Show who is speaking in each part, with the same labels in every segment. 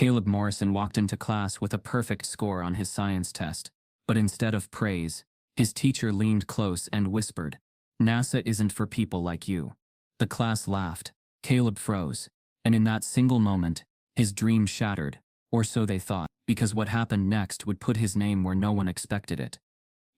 Speaker 1: Caleb Morrison walked into class with a perfect score on his science test, but instead of praise, his teacher leaned close and whispered, "NASA isn't for people like you." The class laughed. Caleb froze, and in that single moment, his dream shattered, or so they thought, because what happened next would put his name where no one expected it.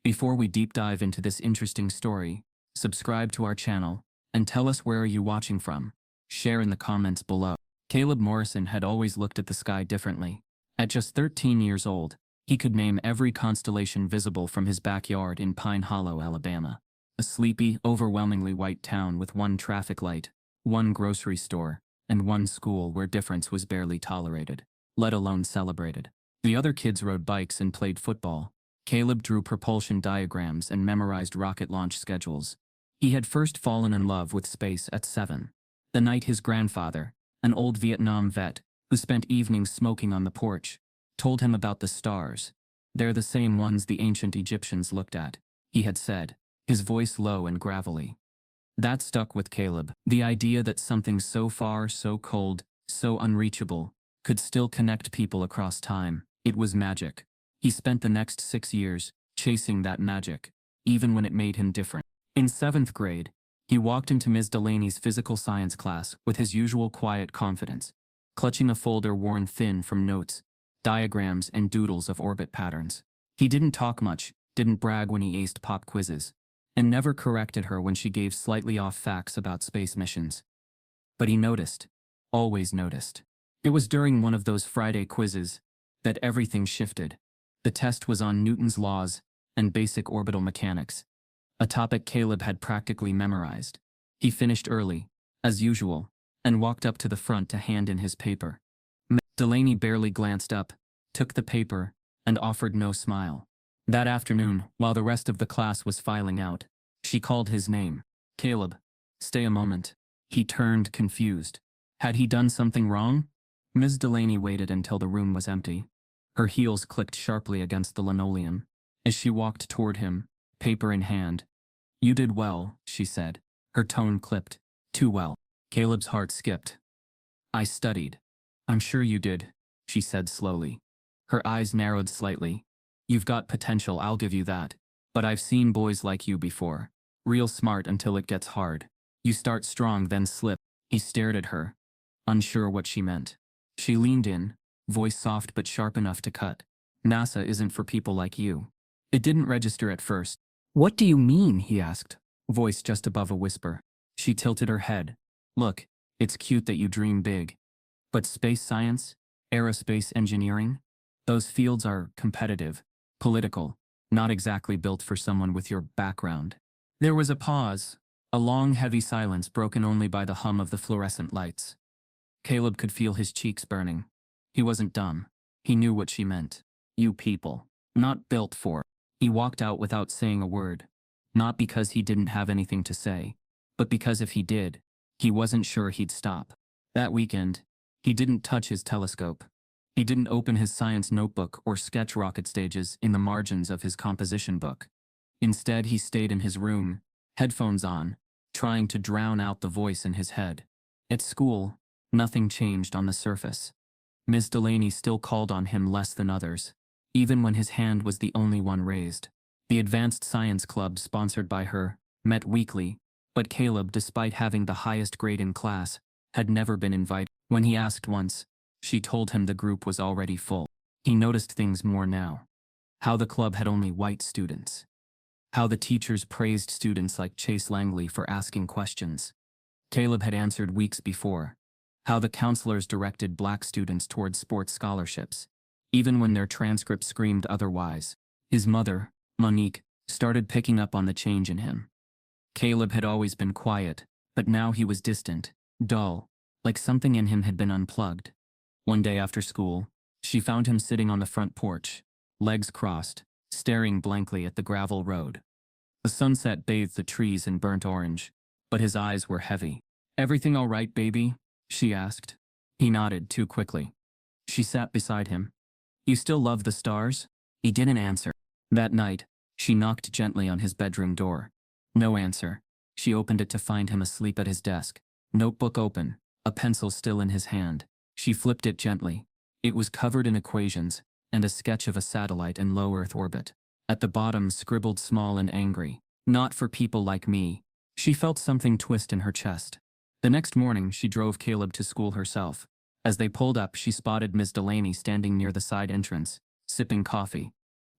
Speaker 1: Before we deep dive into this interesting story, subscribe to our channel, and tell us where are you watching from. Share in the comments below. Caleb Morrison had always looked at the sky differently. At just 13 years old, he could name every constellation visible from his backyard in Pine Hollow, Alabama. A sleepy, overwhelmingly white town with one traffic light, one grocery store, and one school where difference was barely tolerated, let alone celebrated. The other kids rode bikes and played football. Caleb drew propulsion diagrams and memorized rocket launch schedules. He had first fallen in love with space at 7. The night his grandfather, an old Vietnam vet who spent evenings smoking on the porch, told him about the stars. "They're the same ones the ancient Egyptians looked at," he had said, his voice low and gravelly. That stuck with Caleb. The idea that something so far, so cold, so unreachable, could still connect people across time. It was magic. He spent the next 6 years chasing that magic, even when it made him different. In 7th grade, he walked into Ms. Delaney's physical science class with his usual quiet confidence, clutching a folder worn thin from notes, diagrams, and doodles of orbit patterns. He didn't talk much, didn't brag when he aced pop quizzes, and never corrected her when she gave slightly off facts about space missions. But he noticed, always noticed. It was during one of those Friday quizzes that everything shifted. The test was on Newton's laws and basic orbital mechanics, a topic Caleb had practically memorized. He finished early, as usual, and walked up to the front to hand in his paper. Delaney barely glanced up, took the paper, and offered no smile. That afternoon, while the rest of the class was filing out, she called his name. "Caleb, stay a moment." He turned, confused. Had he done something wrong? Ms. Delaney waited until the room was empty. Her heels clicked sharply against the linoleum as she walked toward him, paper in hand. "You did well," she said. Her tone clipped. "Too well." Caleb's heart skipped. "I studied." "I'm sure you did," she said slowly. Her eyes narrowed slightly. "You've got potential, I'll give you that. But I've seen boys like you before. Real smart until it gets hard. You start strong, then slip." He stared at her, unsure what she meant. She leaned in, voice soft but sharp enough to cut. "NASA isn't for people like you." It didn't register at first. "What do you mean?" he asked, voice just above a whisper. She tilted her head. "Look, it's cute that you dream big. But space science, aerospace engineering, those fields are competitive, political, not exactly built for someone with your background." There was a pause, a long, heavy silence broken only by the hum of the fluorescent lights. Caleb could feel his cheeks burning. He wasn't dumb. He knew what she meant. You people. Not built for. He walked out without saying a word. Not because he didn't have anything to say, but because if he did, he wasn't sure he'd stop. That weekend, he didn't touch his telescope. He didn't open his science notebook or sketch rocket stages in the margins of his composition book. Instead, he stayed in his room, headphones on, trying to drown out the voice in his head. At school, nothing changed on the surface. Ms. Delaney still called on him less than others, even when his hand was the only one raised. The Advanced Science Club, sponsored by her, met weekly, but Caleb, despite having the highest grade in class, had never been invited. When he asked once, she told him the group was already full. He noticed things more now. How the club had only white students. How the teachers praised students like Chase Langley for asking questions. Caleb had answered weeks before. How the counselors directed black students towards sports scholarships, even when their transcripts screamed otherwise. His mother, Monique, started picking up on the change in him. Caleb had always been quiet, but now he was distant, dull, like something in him had been unplugged. One day after school, she found him sitting on the front porch, legs crossed, staring blankly at the gravel road. The sunset bathed the trees in burnt orange, but his eyes were heavy. "Everything all right, baby?" she asked. He nodded too quickly. She sat beside him. "You still love the stars?" He didn't answer. That night, she knocked gently on his bedroom door. No answer. She opened it to find him asleep at his desk, notebook open, a pencil still in his hand. She flipped it gently. It was covered in equations and a sketch of a satellite in low Earth orbit. At the bottom, scribbled small and angry, "Not for people like me." She felt something twist in her chest. The next morning, she drove Caleb to school herself. As they pulled up, she spotted Miss Delaney standing near the side entrance, sipping coffee.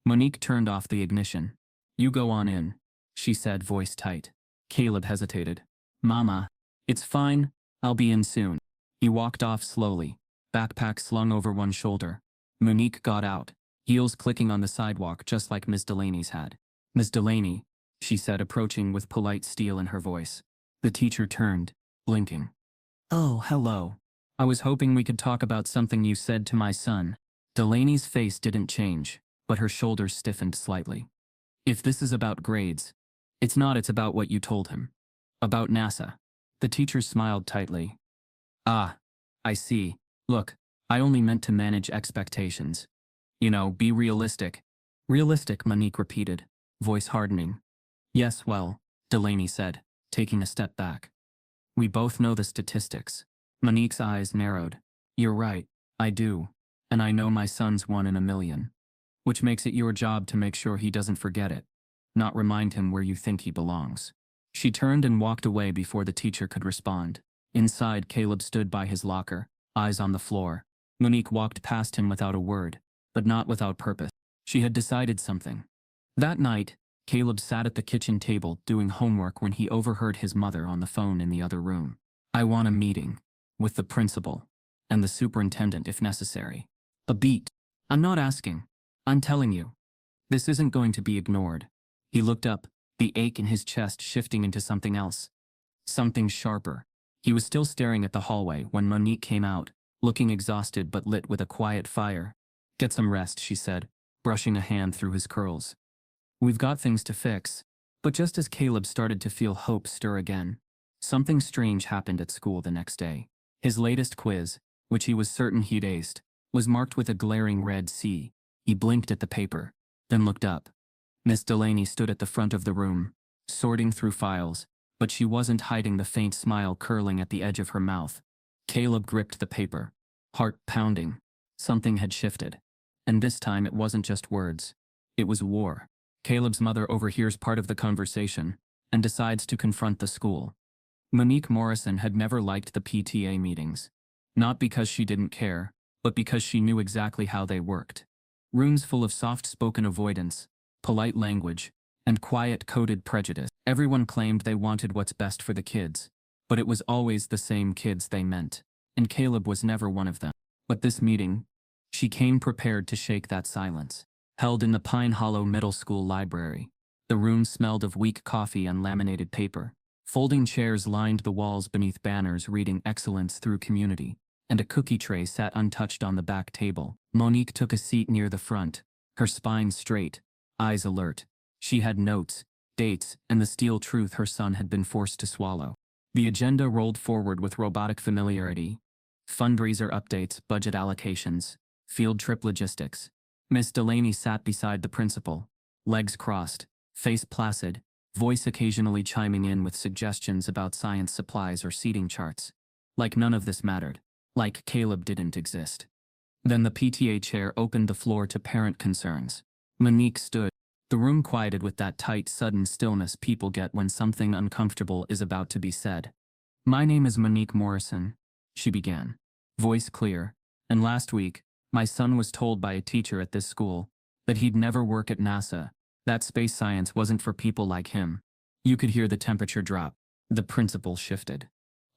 Speaker 1: Monique turned off the ignition. "You go on in," she said, voice tight. Caleb hesitated. "Mama, it's fine, I'll be in soon." He walked off slowly, backpack slung over one shoulder. Monique got out, heels clicking on the sidewalk just like Miss Delaney's had. "Miss Delaney," she said, approaching with polite steel in her voice. The teacher turned, blinking. "Oh, hello. I was hoping we could talk about something you said to my son." Delaney's face didn't change, but her shoulders stiffened slightly. "If this is about grades, it's not, it's about what you told him. About NASA." The teacher smiled tightly. "Ah, I see. Look, I only meant to manage expectations. You know, be realistic." "Realistic," Monique repeated, voice hardening. "Yes, well," Delaney said, taking a step back. "We both know the statistics." Monique's eyes narrowed. "You're right, I do. And I know my son's 1 in a million. Which makes it your job to make sure he doesn't forget it. Not remind him where you think he belongs." She turned and walked away before the teacher could respond. Inside, Caleb stood by his locker, eyes on the floor. Monique walked past him without a word, but not without purpose. She had decided something. That night, Caleb sat at the kitchen table doing homework when he overheard his mother on the phone in the other room. "I want a meeting. With the principal. And the superintendent if necessary." A beat. "I'm not asking. I'm telling you. This isn't going to be ignored." He looked up, the ache in his chest shifting into something else. Something sharper. He was still staring at the hallway when Monique came out, looking exhausted but lit with a quiet fire. "Get some rest," she said, brushing a hand through his curls. "We've got things to fix." But just as Caleb started to feel hope stir again, something strange happened at school the next day. His latest quiz, which he was certain he'd aced, was marked with a glaring red C. He blinked at the paper, then looked up. Miss Delaney stood at the front of the room, sorting through files, but she wasn't hiding the faint smile curling at the edge of her mouth. Caleb gripped the paper, heart pounding. Something had shifted. And this time it wasn't just words. It was war. Caleb's mother overhears part of the conversation and decides to confront the school. Monique Morrison had never liked the PTA meetings. Not because she didn't care, but because she knew exactly how they worked. Rooms full of soft-spoken avoidance, polite language, and quiet coded prejudice. Everyone claimed they wanted what's best for the kids, but it was always the same kids they meant, and Caleb was never one of them. But this meeting, she came prepared to shake that silence. Held in the Pine Hollow Middle School library. The room smelled of weak coffee and laminated paper. Folding chairs lined the walls beneath banners reading "Excellence through Community," and a cookie tray sat untouched on the back table. Monique took a seat near the front, her spine straight, eyes alert. She had notes, dates, and the steel truth her son had been forced to swallow. The agenda rolled forward with robotic familiarity. Fundraiser updates, budget allocations, field trip logistics. Miss Delaney sat beside the principal, legs crossed, face placid, voice occasionally chiming in with suggestions about science supplies or seating charts. Like none of this mattered. Like Caleb didn't exist. Then the PTA chair opened the floor to parent concerns. Monique stood. The room quieted with that tight, sudden stillness people get when something uncomfortable is about to be said. "My name is Monique Morrison," she began, voice clear, "and last week, my son was told by a teacher at this school that he'd never work at NASA, that space science wasn't for people like him." You could hear the temperature drop. The principal shifted.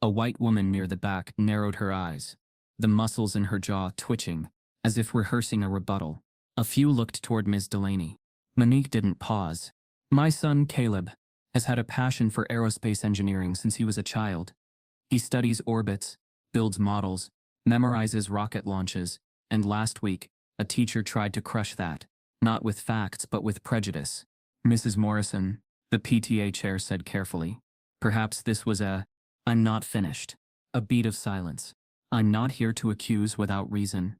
Speaker 1: A white woman near the back narrowed her eyes, the muscles in her jaw twitching, as if rehearsing a rebuttal. A few looked toward Ms. Delaney. Monique didn't pause. "My son, Caleb, has had a passion for aerospace engineering since he was a child. He studies orbits, builds models, memorizes rocket launches, and last week, a teacher tried to crush that, not with facts but with prejudice." "Mrs. Morrison," the PTA chair said carefully, "perhaps this was I'm not finished." A beat of silence. "I'm not here to accuse without reason.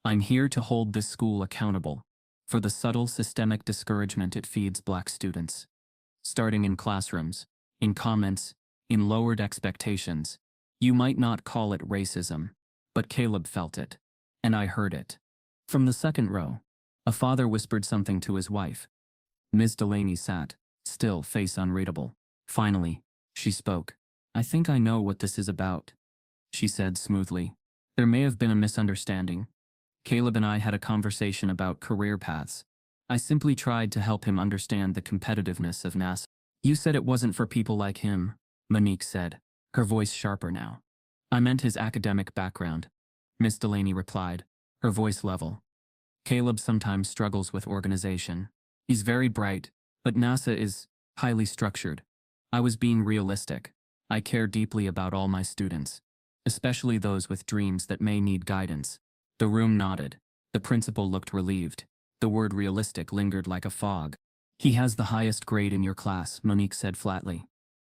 Speaker 1: I'm here to hold this school accountable for the subtle systemic discouragement it feeds black students. Starting in classrooms, in comments, in lowered expectations. You might not call it racism, but Caleb felt it. and I heard it. From the second row, a father whispered something to his wife. Miss Delaney sat, still, face unreadable. Finally, she spoke. I think I know what this is about, she said smoothly. There may have been a misunderstanding. Caleb and I had a conversation about career paths. I simply tried to help him understand the competitiveness of NASA. You said it wasn't for people like him, Monique said, her voice sharper now. I meant his academic background, Miss Delaney replied, her voice level. Caleb sometimes struggles with organization. He's very bright, but NASA is highly structured. I was being realistic. I care deeply about all my students, especially those with dreams that may need guidance. The room nodded. The principal looked relieved. The word realistic lingered like a fog. He has the highest grade in your class, Monique said flatly.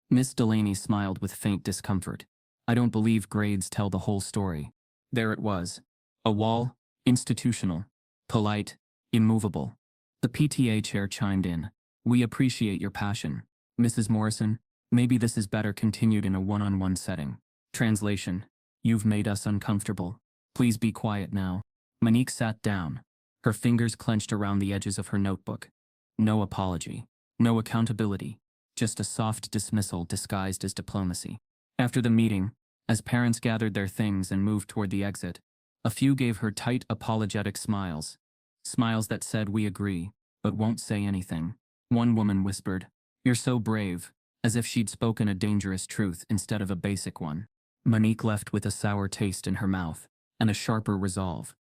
Speaker 1: Miss Delaney smiled with faint discomfort. I don't believe grades tell the whole story. There it was. A wall, institutional, polite, immovable. The PTA chair chimed in. We appreciate your passion, Mrs. Morrison. Maybe this is better continued in a one-on-one setting. Translation. You've made us uncomfortable. Please be quiet now. Monique sat down, her fingers clenched around the edges of her notebook. No apology. No accountability. Just a soft dismissal disguised as diplomacy. After the meeting, as parents gathered their things and moved toward the exit, a few gave her tight, apologetic smiles. Smiles that said, we agree, but won't say anything. One woman whispered, you're so brave, as if she'd spoken a dangerous truth instead of a basic one. Monique left with a sour taste in her mouth and a sharper resolve.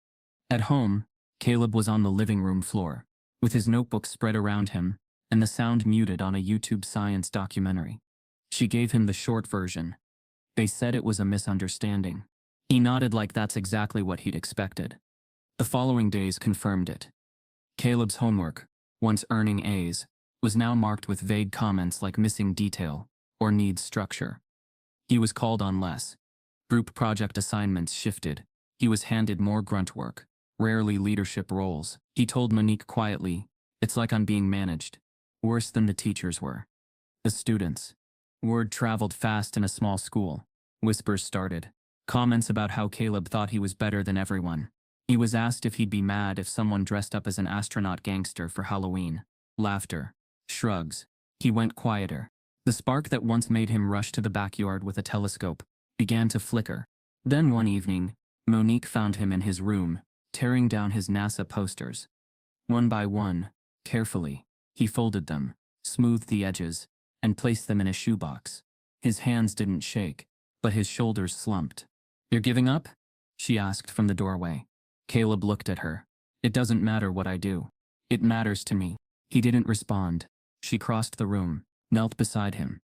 Speaker 1: At home, Caleb was on the living room floor, with his notebook spread around him and the sound muted on a YouTube science documentary. She gave him the short version. They said it was a misunderstanding. He nodded like that's exactly what he'd expected. The following days confirmed it. Caleb's homework, once earning A's, was now marked with vague comments like missing detail or needs structure. He was called on less. Group project assignments shifted. He was handed more grunt work, rarely leadership roles. He told Monique quietly, it's like I'm being managed. Worse than the teachers were. The students. Word traveled fast in a small school. Whispers started. Comments about how Caleb thought he was better than everyone. He was asked if he'd be mad if someone dressed up as an astronaut gangster for Halloween. Laughter. Shrugs. He went quieter. The spark that once made him rush to the backyard with a telescope began to flicker. Then one evening, Monique found him in his room, tearing down his NASA posters. One by one, carefully, he folded them, smoothed the edges, and placed them in a shoebox. His hands didn't shake, but his shoulders slumped. You're giving up? She asked from the doorway. Caleb looked at her. It doesn't matter what I do. It matters to me. He didn't respond. She crossed the room, knelt beside him.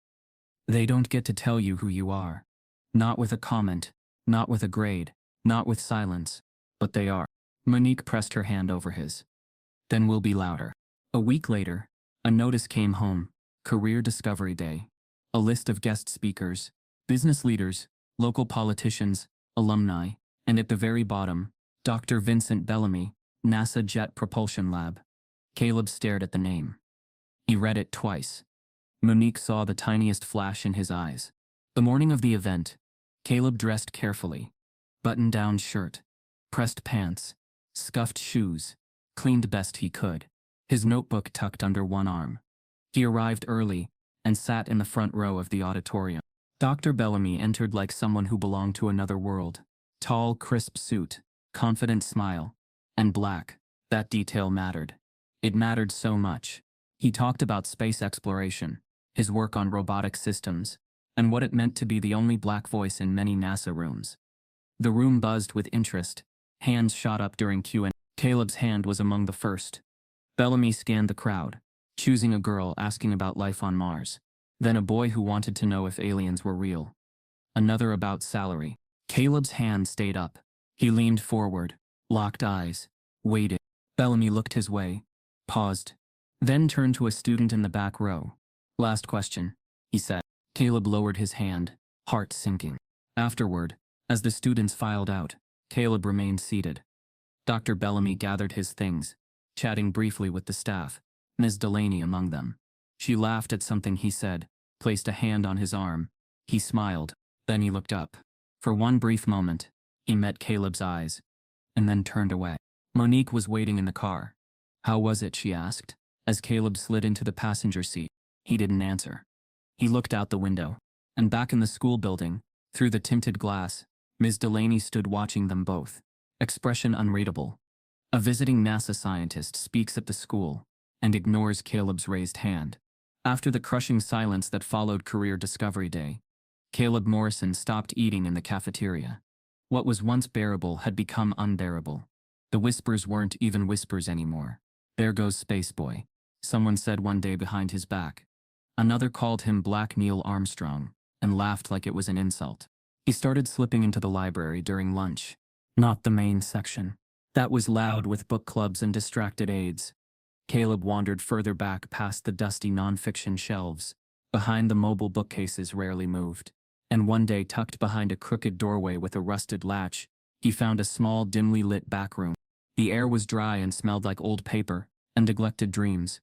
Speaker 1: They don't get to tell you who you are. Not with a comment, not with a grade, not with silence, but they are. Monique pressed her hand over his. Then we'll be louder. A week later, a notice came home. Career Discovery Day. A list of guest speakers, business leaders, local politicians, alumni, and at the very bottom, Dr. Vincent Bellamy, NASA Jet Propulsion Lab. Caleb stared at the name. He read it twice. Monique saw the tiniest flash in his eyes. The morning of the event, Caleb dressed carefully. Button-down shirt, pressed pants, scuffed shoes, cleaned best he could. His notebook tucked under one arm. He arrived early and sat in the front row of the auditorium. Dr. Bellamy entered like someone who belonged to another world. Tall, crisp suit, confident smile, and black. That detail mattered. It mattered so much. He talked about space exploration, his work on robotic systems, and what it meant to be the only black voice in many NASA rooms. The room buzzed with interest. Hands shot up during Q&A. Caleb's hand was among the first. Bellamy scanned the crowd, choosing a girl asking about life on Mars. Then a boy who wanted to know if aliens were real. Another about salary. Caleb's hand stayed up. He leaned forward, locked eyes, waited. Bellamy looked his way, paused, then turned to a student in the back row. Last question, he said. Caleb lowered his hand, heart sinking. Afterward, as the students filed out, Caleb remained seated. Dr. Bellamy gathered his things, chatting briefly with the staff, Ms. Delaney among them. She laughed at something he said, placed a hand on his arm. He smiled, then he looked up. For one brief moment, he met Caleb's eyes, and then turned away. Monique was waiting in the car. "How was it?" she asked, as Caleb slid into the passenger seat. He didn't answer. He looked out the window, and back in the school building, through the tinted glass, Ms. Delaney stood watching them both, expression unreadable. A visiting NASA scientist speaks at the school and ignores Caleb's raised hand. After the crushing silence that followed Career Discovery Day, Caleb Morrison stopped eating in the cafeteria. What was once bearable had become unbearable. The whispers weren't even whispers anymore. "There goes Space Boy," someone said one day behind his back. Another called him Black Neil Armstrong and laughed like it was an insult. He started slipping into the library during lunch, not the main section. That was loud with book clubs and distracted aides. Caleb wandered further back past the dusty nonfiction shelves, behind the mobile bookcases rarely moved. And one day, tucked behind a crooked doorway with a rusted latch, he found a small, dimly lit back room. The air was dry and smelled like old paper and neglected dreams.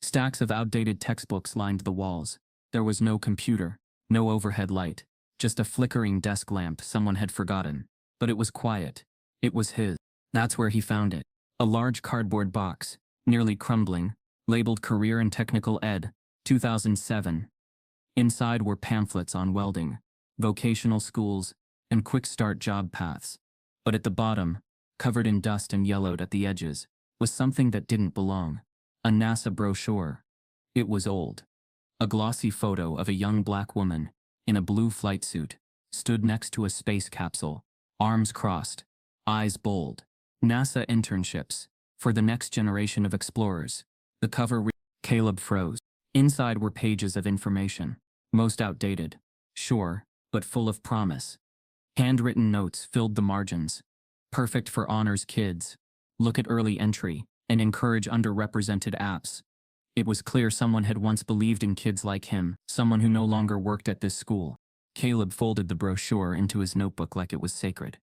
Speaker 1: Stacks of outdated textbooks lined the walls. There was no computer, no overhead light, just a flickering desk lamp someone had forgotten. But it was quiet. It was his. That's where he found it. A large cardboard box, nearly crumbling, labeled Career and Technical Ed, 2007. Inside were pamphlets on welding, vocational schools, and quick start job paths. But at the bottom, covered in dust and yellowed at the edges, was something that didn't belong. A NASA brochure. It was old. A glossy photo of a young black woman, in a blue flight suit, stood next to a space capsule, arms crossed, eyes bold. NASA internships, for the next generation of explorers. The cover Caleb froze. Inside were pages of information, most outdated, sure, but full of promise. Handwritten notes filled the margins. Perfect for honors kids. Look at early entry and encourage underrepresented apps. It was clear someone had once believed in kids like him, someone who no longer worked at this school. Caleb folded the brochure into his notebook like it was sacred.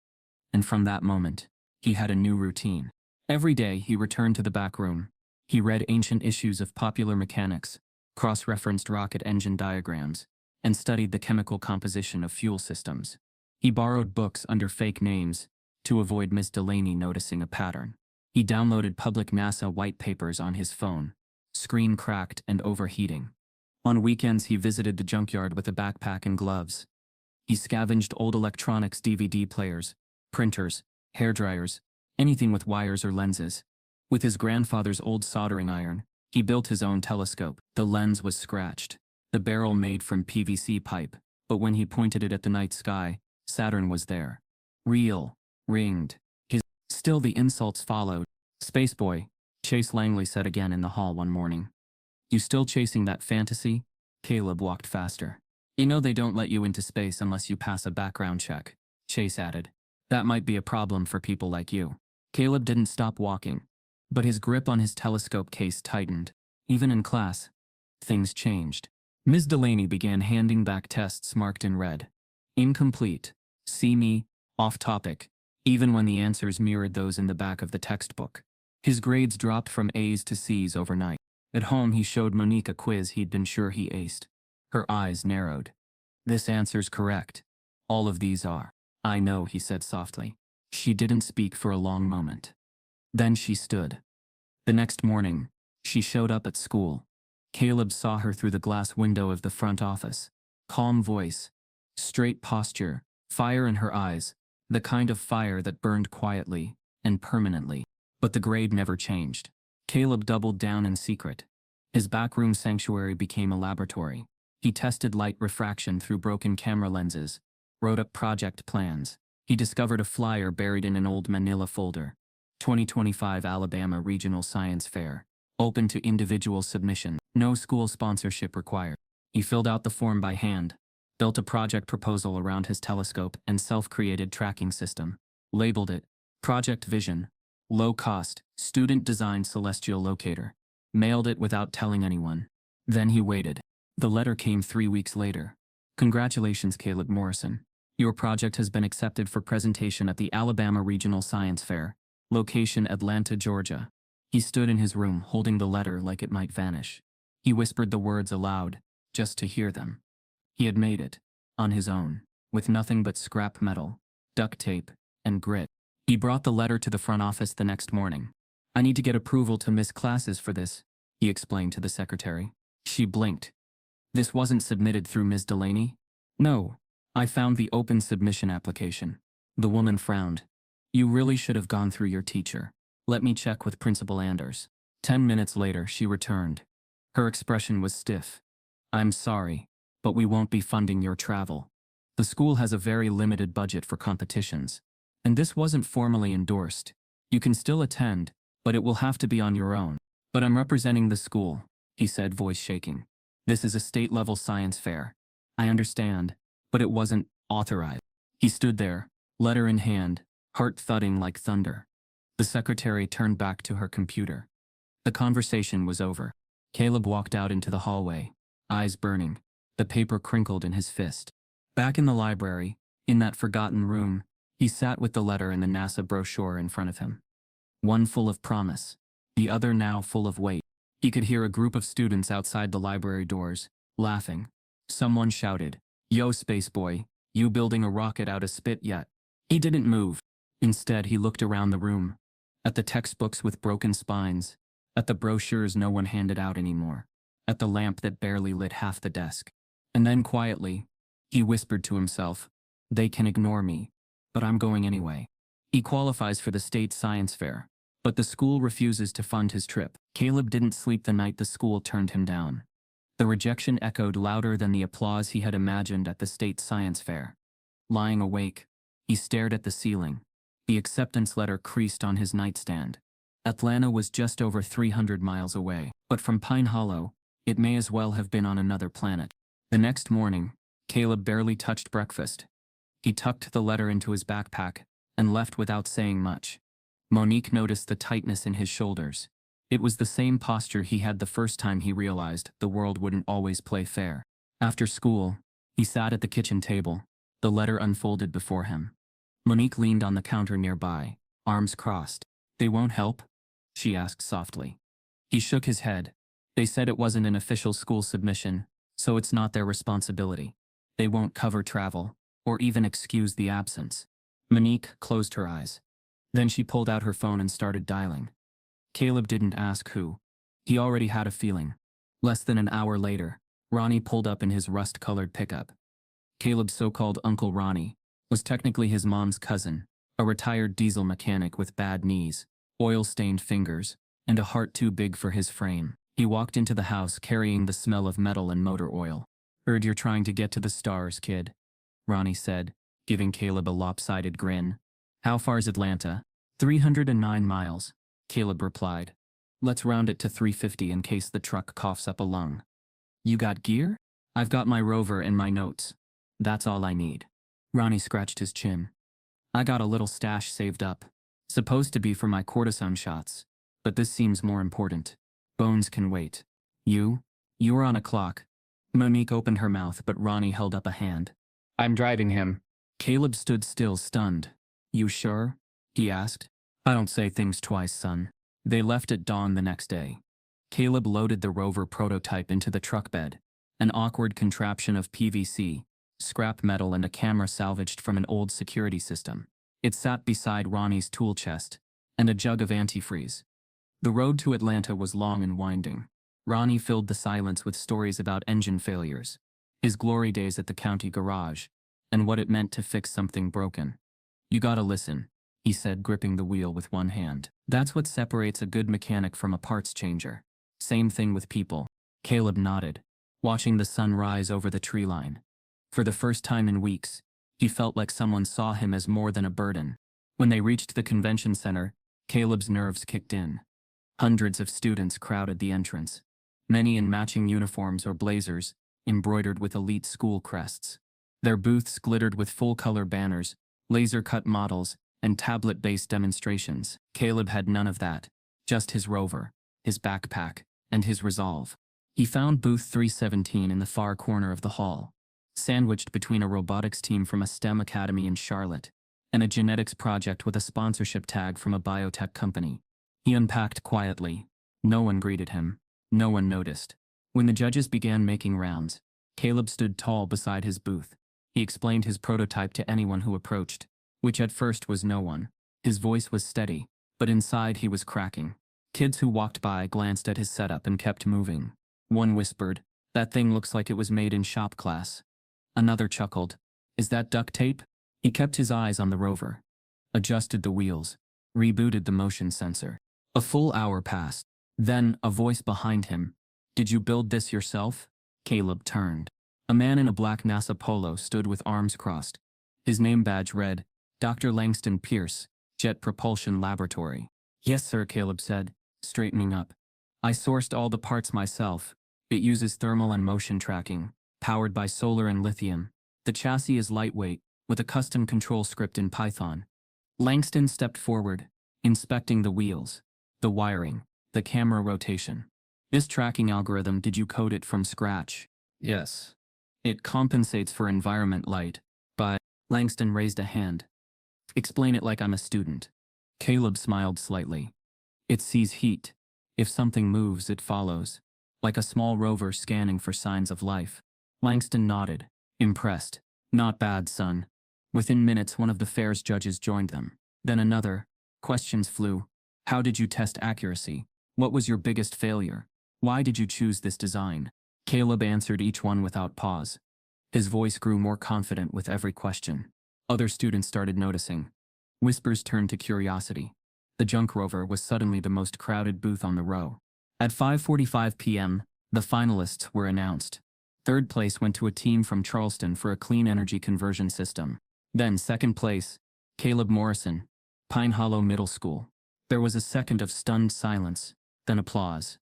Speaker 1: And from that moment, he had a new routine. Every day he returned to the back room. He read ancient issues of Popular Mechanics, cross-referenced rocket engine diagrams, and studied the chemical composition of fuel systems. He borrowed books under fake names to avoid Miss Delaney noticing a pattern. He downloaded public NASA white papers on his phone, screen cracked and overheating. On weekends he visited the junkyard with a backpack and gloves. He scavenged old electronics DVD players, printers, hairdryers, anything with wires or lenses. With his grandfather's old soldering iron, he built his own telescope. The lens was scratched, the barrel made from PVC pipe, but when he pointed it at the night sky, Saturn was there. Real, ringed. Still the insults followed. "Space Boy," Chase Langley said again in the hall one morning. "You still chasing that fantasy?" Caleb walked faster. "You know they don't let you into space unless you pass a background check," Chase added. "That might be a problem for people like you." Caleb didn't stop walking, but his grip on his telescope case tightened. Even in class, things changed. Ms. Delaney began handing back tests marked in red. Incomplete. See me, off topic, even when the answers mirrored those in the back of the textbook. His grades dropped from A's to C's overnight. At home he showed Monique a quiz he'd been sure he aced. Her eyes narrowed. "This answer's correct. All of these are." "I know," he said softly. She didn't speak for a long moment. Then she stood. The next morning, she showed up at school. Caleb saw her through the glass window of the front office. Calm voice, straight posture, fire in her eyes, the kind of fire that burned quietly and permanently. But the grade never changed. Caleb doubled down in secret. His backroom sanctuary became a laboratory. He tested light refraction through broken camera lenses, wrote up project plans. He discovered a flyer buried in an old manila folder. 2025 Alabama Regional Science Fair. Open to individual submission. No school sponsorship required. He filled out the form by hand, built a project proposal around his telescope and self-created tracking system, labeled it Project Vision, low cost, student-designed celestial locator, mailed it without telling anyone. Then he waited. The letter came 3 weeks later. "Congratulations, Caleb Morrison. Your project has been accepted for presentation at the Alabama Regional Science Fair. Location Atlanta, Georgia." He stood in his room holding the letter like it might vanish. He whispered the words aloud, just to hear them. He had made it, on his own, with nothing but scrap metal, duct tape, and grit. He brought the letter to the front office the next morning. "I need to get approval to miss classes for this," he explained to the secretary. She blinked. "This wasn't submitted through Ms. Delaney?" "No. I found the open submission application." The woman frowned. "You really should have gone through your teacher. Let me check with Principal Anders." 10 minutes later, she returned. Her expression was stiff. "I'm sorry, but we won't be funding your travel. The school has a very limited budget for competitions. And this wasn't formally endorsed. You can still attend, but it will have to be on your own." "But I'm representing the school," he said, voice shaking. "This is a state-level science fair. I understand, but it wasn't authorized." He stood there, letter in hand, heart thudding like thunder. The secretary turned back to her computer. The conversation was over. Caleb walked out into the hallway, eyes burning, the paper crinkled in his fist. Back in the library, in that forgotten room, he sat with the letter and the NASA brochure in front of him. One full of promise, the other now full of weight. He could hear a group of students outside the library doors, laughing. Someone shouted, "Yo, space boy, you building a rocket out of spit yet?" He didn't move. Instead, he looked around the room, at the textbooks with broken spines, at the brochures no one handed out anymore, at the lamp that barely lit half the desk. And then quietly, he whispered to himself, "They can ignore me, but I'm going anyway." He qualifies for the state science fair, but the school refuses to fund his trip. Caleb didn't sleep the night the school turned him down. The rejection echoed louder than the applause he had imagined at the state science fair. Lying awake, he stared at the ceiling. The acceptance letter creased on his nightstand. Atlanta was just over 300 miles away, but from Pine Hollow, it may as well have been on another planet. The next morning, Caleb barely touched breakfast. He tucked the letter into his backpack and left without saying much. Monique noticed the tightness in his shoulders. It was the same posture he had the first time he realized the world wouldn't always play fair. After school, he sat at the kitchen table, the letter unfolded before him. Monique leaned on the counter nearby, arms crossed. "They won't help?" she asked softly. He shook his head. "They said it wasn't an official school submission, so it's not their responsibility. They won't cover travel, or even excuse the absence." Monique closed her eyes. Then she pulled out her phone and started dialing. Caleb didn't ask who. He already had a feeling. Less than an hour later, Ronnie pulled up in his rust-colored pickup. Caleb's so-called Uncle Ronnie was technically his mom's cousin, a retired diesel mechanic with bad knees, oil-stained fingers, and a heart too big for his frame. He walked into the house carrying the smell of metal and motor oil. "Heard you're trying to get to the stars, kid," Ronnie said, giving Caleb a lopsided grin. "How far's Atlanta?" 309 miles, Caleb replied. "Let's round it to 350 in case the truck coughs up a lung." "You got gear?" "I've got my rover and my notes. That's all I need." Ronnie scratched his chin. "I got a little stash saved up. Supposed to be for my cortisone shots, but this seems more important. Bones can wait. You're on a clock." Monique opened her mouth, but Ronnie held up a hand. "I'm driving him." Caleb stood still, stunned. "You sure?" he asked. "I don't say things twice, son." They left at dawn the next day. Caleb loaded the rover prototype into the truck bed, an awkward contraption of PVC, scrap metal and a camera salvaged from an old security system. It sat beside Ronnie's tool chest, and a jug of antifreeze. The road to Atlanta was long and winding. Ronnie filled the silence with stories about engine failures, his glory days at the county garage, and what it meant to fix something broken. "You gotta listen," he said, gripping the wheel with one hand. "That's what separates a good mechanic from a parts changer. Same thing with people." Caleb nodded, watching the sun rise over the tree line. For the first time in weeks, he felt like someone saw him as more than a burden. When they reached the convention center, Caleb's nerves kicked in. Hundreds of students crowded the entrance, many in matching uniforms or blazers, embroidered with elite school crests. Their booths glittered with full-color banners, laser-cut models, and tablet-based demonstrations. Caleb had none of that, just his rover, his backpack, and his resolve. He found booth 317 in the far corner of the hall, sandwiched between a robotics team from a STEM academy in Charlotte and a genetics project with a sponsorship tag from a biotech company. He unpacked quietly. No one greeted him. No one noticed. When the judges began making rounds, Caleb stood tall beside his booth. He explained his prototype to anyone who approached, which at first was no one. His voice was steady, but inside he was cracking. Kids who walked by glanced at his setup and kept moving. One whispered, "That thing looks like it was made in shop class." Another chuckled, "Is that duct tape?" He kept his eyes on the rover, adjusted the wheels, rebooted the motion sensor. A full hour passed. Then, a voice behind him. "Did you build this yourself?" Caleb turned. A man in a black NASA polo stood with arms crossed. His name badge read, Dr. Langston Pierce, Jet Propulsion Laboratory. "Yes, sir," Caleb said, straightening up. "I sourced all the parts myself. It uses thermal and motion tracking, powered by solar and lithium. The chassis is lightweight, with a custom control script in Python." Langston stepped forward, inspecting the wheels, the wiring, the camera rotation. "This tracking algorithm, did you code it from scratch?" "Yes. It compensates for environment light, but..." Langston raised a hand. "Explain it like I'm a student." Caleb smiled slightly. "It sees heat. If something moves, it follows. Like a small rover scanning for signs of life." Langston nodded, impressed. "Not bad, son." Within minutes, one of the fair's judges joined them. Then another. Questions flew. "How did you test accuracy? What was your biggest failure? Why did you choose this design?" Caleb answered each one without pause. His voice grew more confident with every question. Other students started noticing. Whispers turned to curiosity. The junk rover was suddenly the most crowded booth on the row. At 5:45 p.m., the finalists were announced. Third place went to a team from Charleston for a clean energy conversion system. Then second place, Caleb Morrison, Pine Hollow Middle School. There was a second of stunned silence, then applause.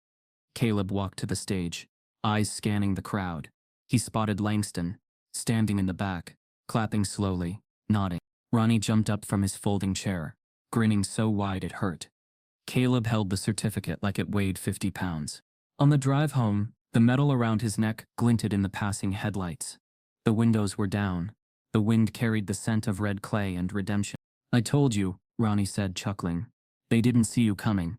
Speaker 1: Caleb walked to the stage, eyes scanning the crowd. He spotted Langston, standing in the back, clapping slowly, nodding. Ronnie jumped up from his folding chair, grinning so wide it hurt. Caleb held the certificate like it weighed 50 pounds. On the drive home, the metal around his neck glinted in the passing headlights. The windows were down. The wind carried the scent of red clay and redemption. "I told you," Ronnie said, chuckling. "They didn't see you coming."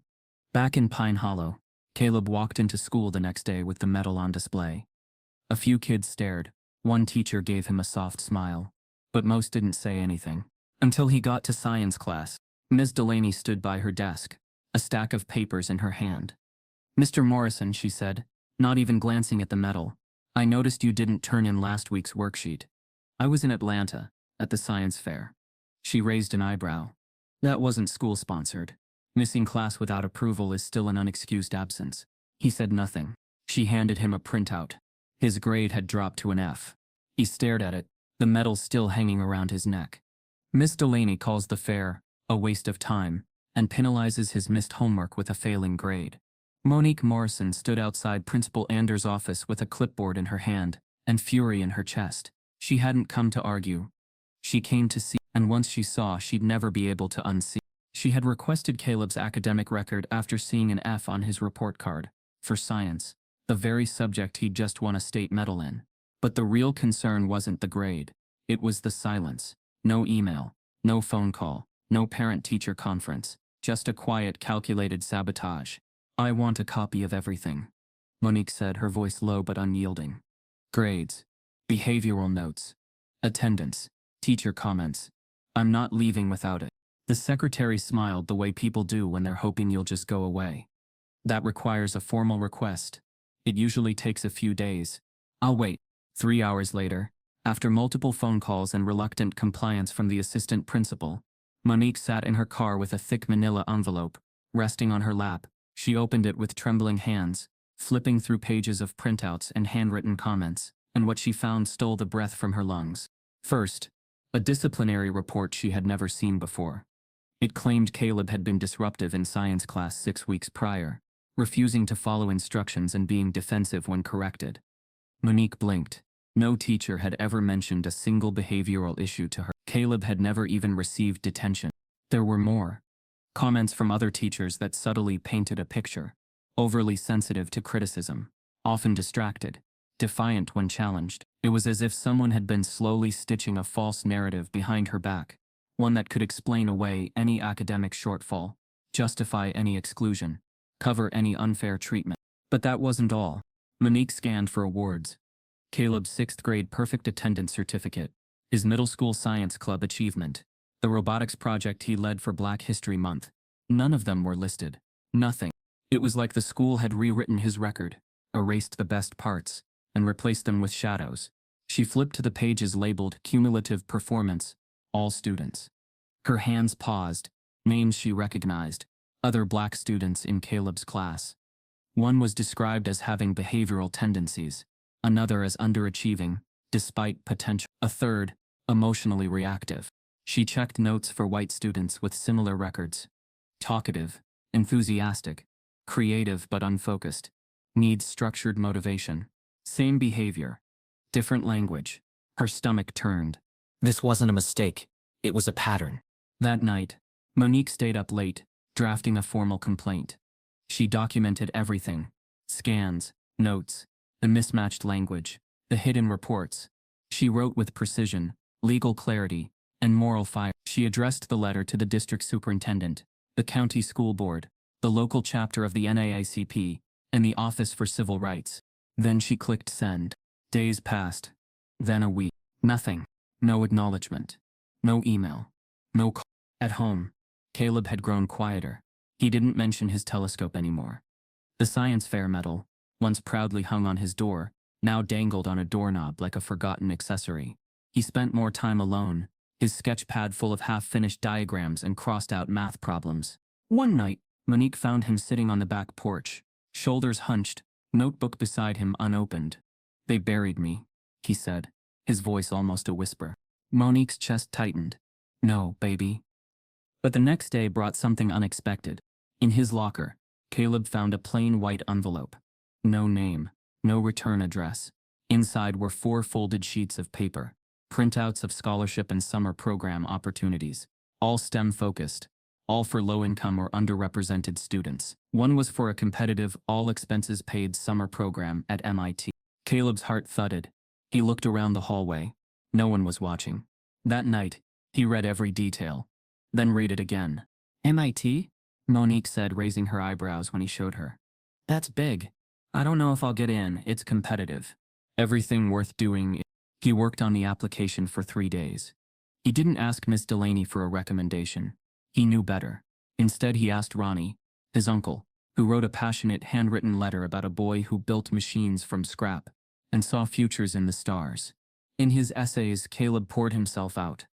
Speaker 1: Back in Pine Hollow, Caleb walked into school the next day with the medal on display. A few kids stared. One teacher gave him a soft smile. But most didn't say anything. Until he got to science class. Ms. Delaney stood by her desk, a stack of papers in her hand. "Mr. Morrison," she said, not even glancing at the medal, "I noticed you didn't turn in last week's worksheet." "I was in Atlanta, at the science fair." She raised an eyebrow. "That wasn't school-sponsored. Missing class without approval is still an unexcused absence." He said nothing. She handed him a printout. His grade had dropped to an F. He stared at it, the medal still hanging around his neck. Miss Delaney calls the fair a waste of time and penalizes his missed homework with a failing grade. Monique Morrison stood outside Principal Anders' office with a clipboard in her hand and fury in her chest. She hadn't come to argue. She came to see, and once she saw, she'd never be able to unsee. She had requested Caleb's academic record after seeing an F on his report card, for science, the very subject he'd just won a state medal in. But the real concern wasn't the grade. It was the silence. No email, no phone call, no parent-teacher conference, just a quiet, calculated sabotage. "I want a copy of everything," Monique said, her voice low but unyielding. "Grades, behavioral notes, attendance, teacher comments. I'm not leaving without it." The secretary smiled the way people do when they're hoping you'll just go away. "That requires a formal request. It usually takes a few days." "I'll wait." 3 hours later, after multiple phone calls and reluctant compliance from the assistant principal, Monique sat in her car with a thick manila envelope, resting on her lap. She opened it with trembling hands, flipping through pages of printouts and handwritten comments, and what she found stole the breath from her lungs. First, a disciplinary report she had never seen before. It claimed Caleb had been disruptive in science class 6 weeks prior, refusing to follow instructions and being defensive when corrected. Monique blinked. No teacher had ever mentioned a single behavioral issue to her. Caleb had never even received detention. There were more. Comments from other teachers that subtly painted a picture. Overly sensitive to criticism, often distracted, defiant when challenged. It was as if someone had been slowly stitching a false narrative behind her back, one that could explain away any academic shortfall, justify any exclusion, cover any unfair treatment. But that wasn't all. Monique scanned for awards. Caleb's 6th grade perfect attendance certificate, his middle school science club achievement, The robotics project he led for Black History Month. None of them were listed. Nothing. It was like the school had rewritten his record, erased the best parts, and replaced them with shadows. She flipped to the pages labeled Cumulative Performance, All Students. Her hands paused, names she recognized, other Black students in Caleb's class. One was described as having behavioral tendencies, another as underachieving, despite potential, a third, emotionally reactive. She checked notes for white students with similar records. Talkative, enthusiastic, creative but unfocused, needs structured motivation. Same behavior, different language. Her stomach turned. This wasn't a mistake, it was a pattern. That night, Monique stayed up late, drafting a formal complaint. She documented everything: scans, notes, the mismatched language, the hidden reports. She wrote with precision, legal clarity, and moral fire. She addressed the letter to the district superintendent, the county school board, the local chapter of the NAACP, and the Office for Civil Rights. Then she clicked send. Days passed. Then a week. Nothing. No acknowledgement. No email. No call. At home, Caleb had grown quieter. He didn't mention his telescope anymore. The science fair medal, once proudly hung on his door, now dangled on a doorknob like a forgotten accessory. He spent more time alone, his sketch pad full of half-finished diagrams and crossed-out math problems. One night, Monique found him sitting on the back porch, shoulders hunched, notebook beside him unopened. "They buried me," he said, his voice almost a whisper. Monique's chest tightened. "No, baby." But the next day brought something unexpected. In his locker, Caleb found a plain white envelope. No name, no return address. Inside were 4 folded sheets of paper, printouts of scholarship and summer program opportunities, all STEM-focused, all for low-income or underrepresented students. One was for a competitive, all-expenses-paid summer program at MIT. Caleb's heart thudded. He looked around the hallway. No one was watching. That night, he read every detail, then read it again. "MIT?" Monique said, raising her eyebrows when he showed her. "That's big. I don't know if I'll get in, it's competitive. Everything worth doing." He worked on the application for 3 days. He didn't ask Miss Delaney for a recommendation. He knew better. Instead, he asked Ronnie, his uncle, who wrote a passionate handwritten letter about a boy who built machines from scrap and saw futures in the stars. In his essays, Caleb poured himself out.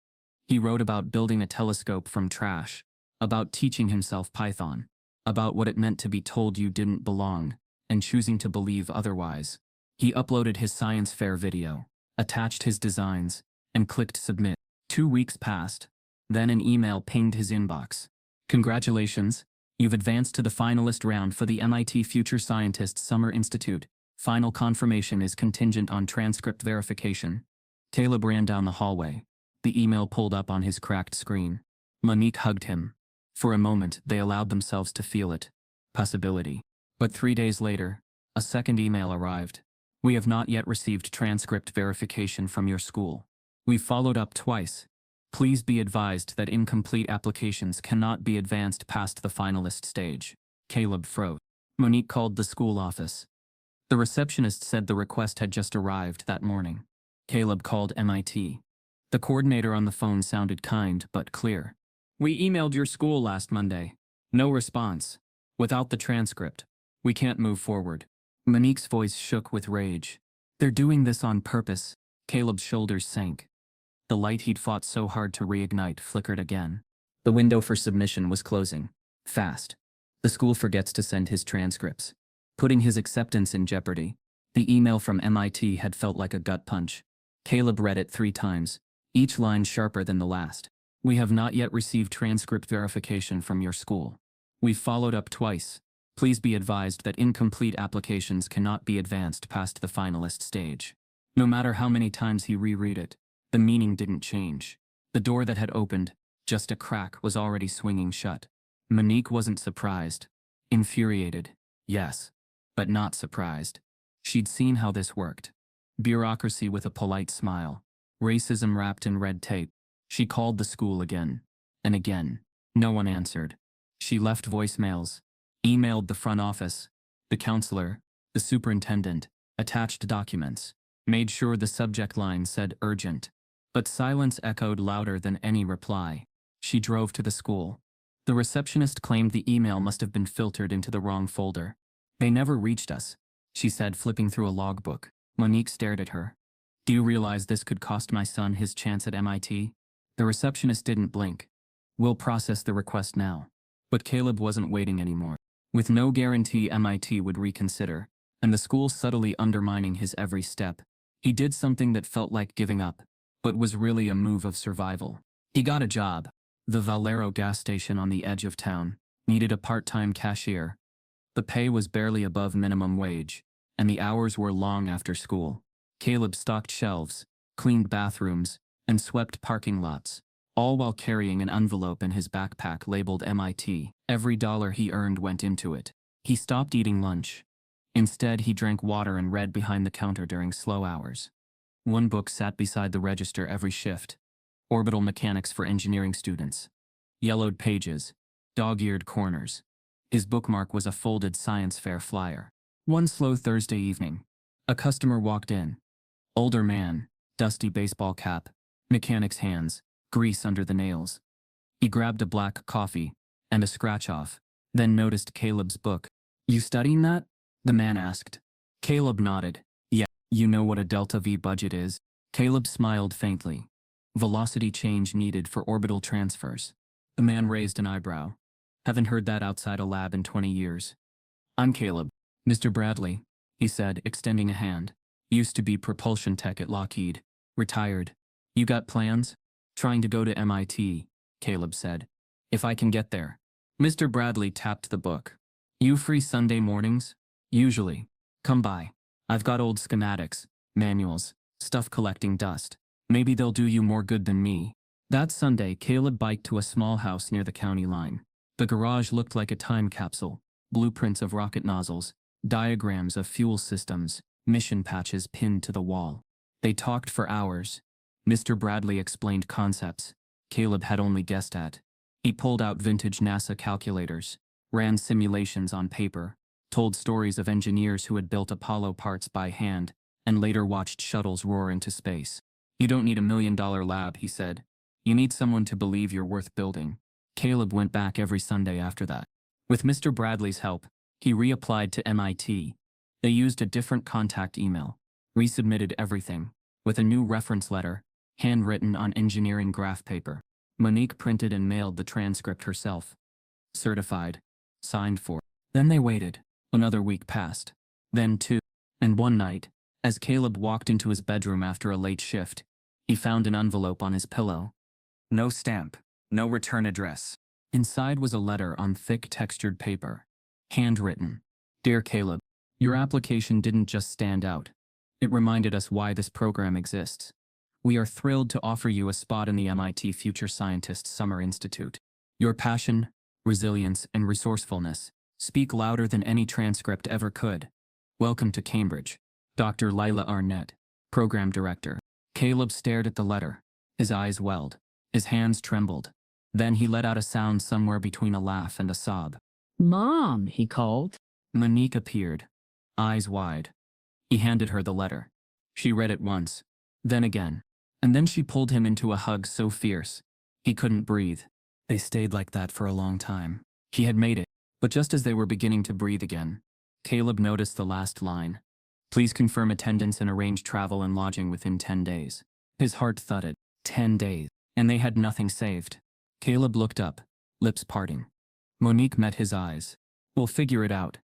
Speaker 1: He wrote about building a telescope from trash, about teaching himself Python, about what it meant to be told you didn't belong, and choosing to believe otherwise. He uploaded his science fair video, attached his designs, and clicked submit. 2 weeks passed. Then an email pinged his inbox. "Congratulations, you've advanced to the finalist round for the MIT Future Scientists Summer Institute. Final confirmation is contingent on transcript verification." Caleb ran down the hallway. The email pulled up on his cracked screen. Monique hugged him. For a moment, they allowed themselves to feel it. Possibility. But 3 days later, a second email arrived. "We have not yet received transcript verification from your school. We've followed up twice. Please be advised that incomplete applications cannot be advanced past the finalist stage." Caleb froze. Monique called the school office. The receptionist said the request had just arrived that morning. Caleb called MIT. The coordinator on the phone sounded kind but clear. "We emailed your school last Monday. No response. Without the transcript, we can't move forward." Monique's voice shook with rage. "They're doing this on purpose." Caleb's shoulders sank. The light he'd fought so hard to reignite flickered again. The window for submission was closing. Fast. The school forgets to send his transcripts, putting his acceptance in jeopardy. The email from MIT had felt like a gut punch. Caleb read it 3 times, each line sharper than the last. "We have not yet received transcript verification from your school. We've followed up twice. Please be advised that incomplete applications cannot be advanced past the finalist stage." No matter how many times he reread it, the meaning didn't change. The door that had opened, just a crack, was already swinging shut. Monique wasn't surprised. Infuriated, yes, but not surprised. She'd seen how this worked. Bureaucracy with a polite smile. Racism wrapped in red tape. She called the school again and again. No one answered. She left voicemails, emailed the front office, the counselor, the superintendent, attached documents, made sure the subject line said urgent. But silence echoed louder than any reply. She drove to the school. The receptionist claimed the email must have been filtered into the wrong folder. They never reached us, she said, flipping through a logbook. Monique stared at her. Do you realize this could cost my son his chance at MIT? The receptionist didn't blink. We'll process the request now. But Caleb wasn't waiting anymore. With no guarantee MIT would reconsider, and the school subtly undermining his every step, he did something that felt like giving up, but was really a move of survival. He got a job. The Valero gas station on the edge of town needed a part-time cashier. The pay was barely above minimum wage, and the hours were long after school. Caleb stocked shelves, cleaned bathrooms, and swept parking lots, all while carrying an envelope in his backpack labeled MIT. Every dollar he earned went into it. He stopped eating lunch. Instead, he drank water and read behind the counter during slow hours. One book sat beside the register every shift. Orbital Mechanics for Engineering Students. Yellowed pages, dog-eared corners. His bookmark was a folded science fair flyer. One slow Thursday evening, a customer walked in. Older man, dusty baseball cap, mechanic's hands, grease under the nails. He grabbed a black coffee and a scratch-off, then noticed Caleb's book. You studying that? The man asked. Caleb nodded. Yeah, you know what a delta V budget is? Caleb smiled faintly. Velocity change needed for orbital transfers. The man raised an eyebrow. Haven't heard that outside a lab in 20 years. I'm Caleb. Mr. Bradley, he said, extending a hand. Used to be propulsion tech at Lockheed. Retired. You got plans? Trying to go to MIT, Caleb said. If I can get there. Mr. Bradley tapped the book. You free Sunday mornings? Usually. Come by. I've got old schematics, manuals, stuff collecting dust. Maybe they'll do you more good than me. That Sunday, Caleb biked to a small house near the county line. The garage looked like a time capsule. Blueprints of rocket nozzles, diagrams of fuel systems, mission patches pinned to the wall. They talked for hours. Mr. Bradley explained concepts Caleb had only guessed at. He pulled out vintage NASA calculators, ran simulations on paper, told stories of engineers who had built Apollo parts by hand, and later watched shuttles roar into space. You don't need $1 million lab, he said. You need someone to believe you're worth building. Caleb went back every Sunday after that. With Mr. Bradley's help, he reapplied to MIT. They used a different contact email, resubmitted everything, with a new reference letter, handwritten on engineering graph paper. Monique printed and mailed the transcript herself. Certified. Signed for. Then they waited. Another week passed. Then two. And one night, as Caleb walked into his bedroom after a late shift, he found an envelope on his pillow. No stamp. No return address. Inside was a letter on thick textured paper. Handwritten. Dear Caleb, your application didn't just stand out. It reminded us why this program exists. We are thrilled to offer you a spot in the MIT Future Scientists Summer Institute. Your passion, resilience, and resourcefulness speak louder than any transcript ever could. Welcome to Cambridge. Dr. Lila Arnett, Program Director. Caleb stared at the letter. His eyes welled. His hands trembled. Then he let out a sound somewhere between a laugh and a sob.
Speaker 2: Mom, he called.
Speaker 1: Monique appeared, eyes wide. He handed her the letter. She read it once, then again, and then she pulled him into a hug so fierce, he couldn't breathe. They stayed like that for a long time. He had made it, but just as they were beginning to breathe again, Caleb noticed the last line. Please confirm attendance and arrange travel and lodging within 10 days. His heart thudded. 10 days. And they had nothing saved. Caleb looked up, lips parting. Monique met his eyes. We'll figure it out,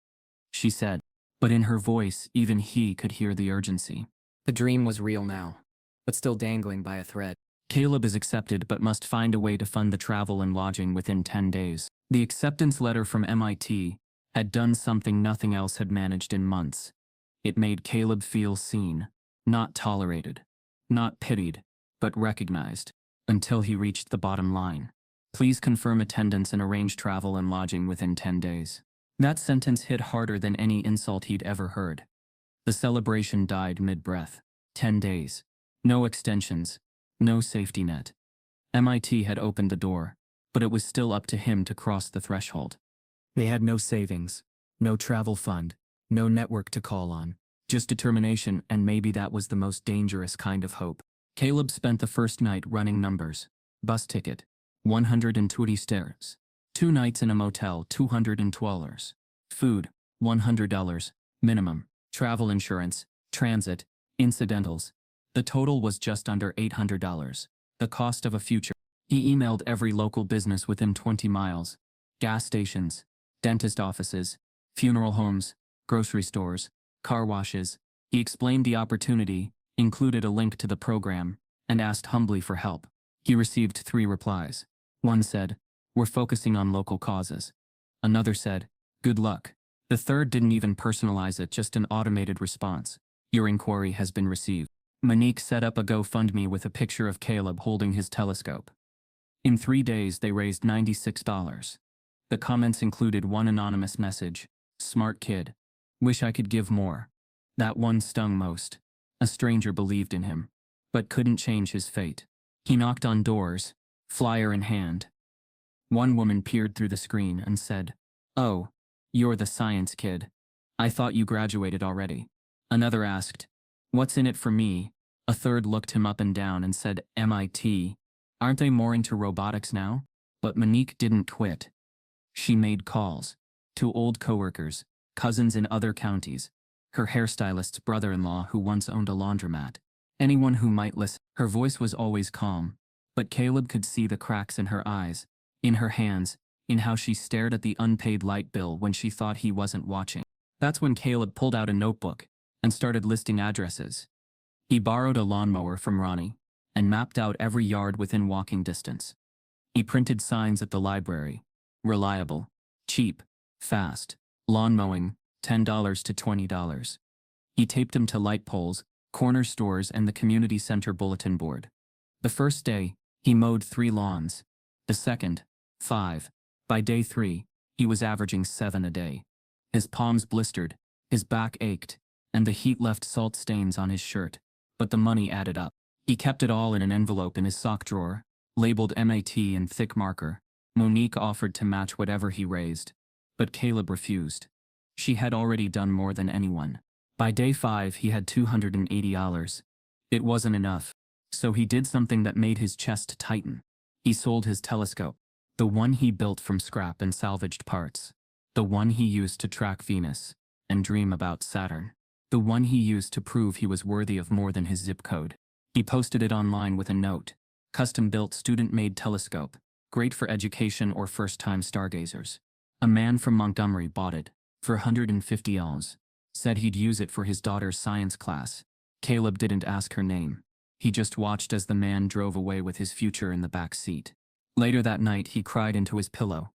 Speaker 1: she said. But in her voice, even he could hear the urgency. The dream was real now, but still dangling by a thread. Caleb is accepted but must find a way to fund the travel and lodging within 10 days. The acceptance letter from MIT had done something nothing else had managed in months. It made Caleb feel seen, not tolerated, not pitied, but recognized, until he reached the bottom line. Please confirm attendance and arrange travel and lodging within 10 days. That sentence hit harder than any insult he'd ever heard. The celebration died mid-breath. 10 days. No extensions. No safety net. MIT had opened the door, but it was still up to him to cross the threshold. They had no savings, no travel fund, no network to call on, just determination, and maybe that was the most dangerous kind of hope. Caleb spent the first night running numbers. Bus ticket, 120 stairs. 2 nights in a motel, $212. Food, $100. Minimum. Travel insurance, transit, incidentals. The total was just under $800. The cost of a future. He emailed every local business within 20 miles. Gas stations, dentist offices, funeral homes, grocery stores, car washes. He explained the opportunity, included a link to the program, and asked humbly for help. He received 3 replies. One said, "We're focusing on local causes." Another said, "Good luck." The third didn't even personalize it, just an automated response. "Your inquiry has been received." Monique set up a GoFundMe with a picture of Caleb holding his telescope. In 3 days, they raised $96. The comments included one anonymous message: "Smart kid. Wish I could give more." That one stung most. A stranger believed in him, but couldn't change his fate. He knocked on doors, flyer in hand. One woman peered through the screen and said, "Oh, you're the science kid. I thought you graduated already." Another asked, "What's in it for me?" A third looked him up and down and said, "MIT. Aren't they more into robotics now?" But Monique didn't quit. She made calls to old coworkers, cousins in other counties, her hairstylist's brother-in-law who once owned a laundromat, anyone who might listen. Her voice was always calm, but Caleb could see the cracks in her eyes, in her hands, in how she stared at the unpaid light bill when she thought he wasn't watching. That's when Caleb pulled out a notebook and started listing addresses. He borrowed a lawnmower from Ronnie and mapped out every yard within walking distance. He printed signs at the library: reliable, cheap, fast, lawn mowing, $10 to $20. He taped them to light poles, corner stores, and the community center bulletin board. The first day, he mowed 3 lawns. The second, 5. By day 3, he was averaging 7 a day. His palms blistered, his back ached, and the heat left salt stains on his shirt. But the money added up. He kept it all in an envelope in his sock drawer, labeled MAT in thick marker. Monique offered to match whatever he raised, but Caleb refused. She had already done more than anyone. By day 5, he had $280. It wasn't enough, so he did something that made his chest tighten. He sold his telescope, the one he built from scrap and salvaged parts, the one he used to track Venus and dream about Saturn, the one he used to prove he was worthy of more than his zip code. He posted it online with a note: "Custom-built student-made telescope, great for education or first-time stargazers." A man from Montgomery bought it for $150, said he'd use it for his daughter's science class. Caleb didn't ask her name. He just watched as the man drove away with his future in the back seat. Later that night, he cried into his pillow.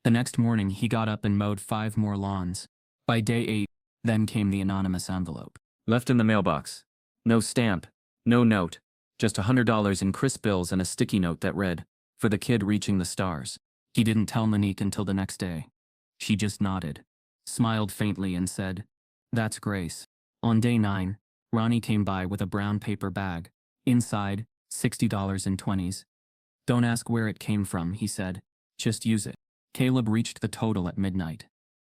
Speaker 1: The next morning, he got up and mowed 5 more lawns. By day 8, then came the anonymous envelope. Left in the mailbox. No stamp, no note, just $100 in crisp bills and a sticky note that read, "For the kid reaching the stars." He didn't tell Monique until the next day. She just nodded, smiled faintly, and said, "That's Grace." On day 9, Ronnie came by with a brown paper bag. Inside, $60 in 20s. "Don't ask where it came from," he said. "Just use it." Caleb reached the total at midnight.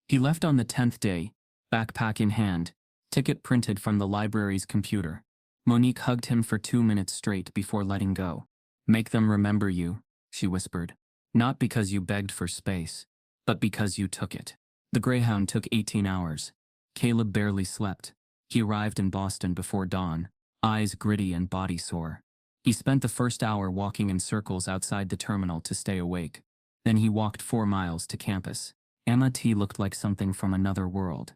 Speaker 1: He left on the 10th day, backpack in hand, ticket printed from the library's computer. Monique hugged him for 2 minutes straight before letting go. "Make them remember you," she whispered. "Not because you begged for space, but because you took it." The Greyhound took 18 hours. Caleb barely slept. He arrived in Boston before dawn, eyes gritty and body sore. He spent the first hour walking in circles outside the terminal to stay awake. Then he walked 4 miles to campus. MIT looked like something from another world.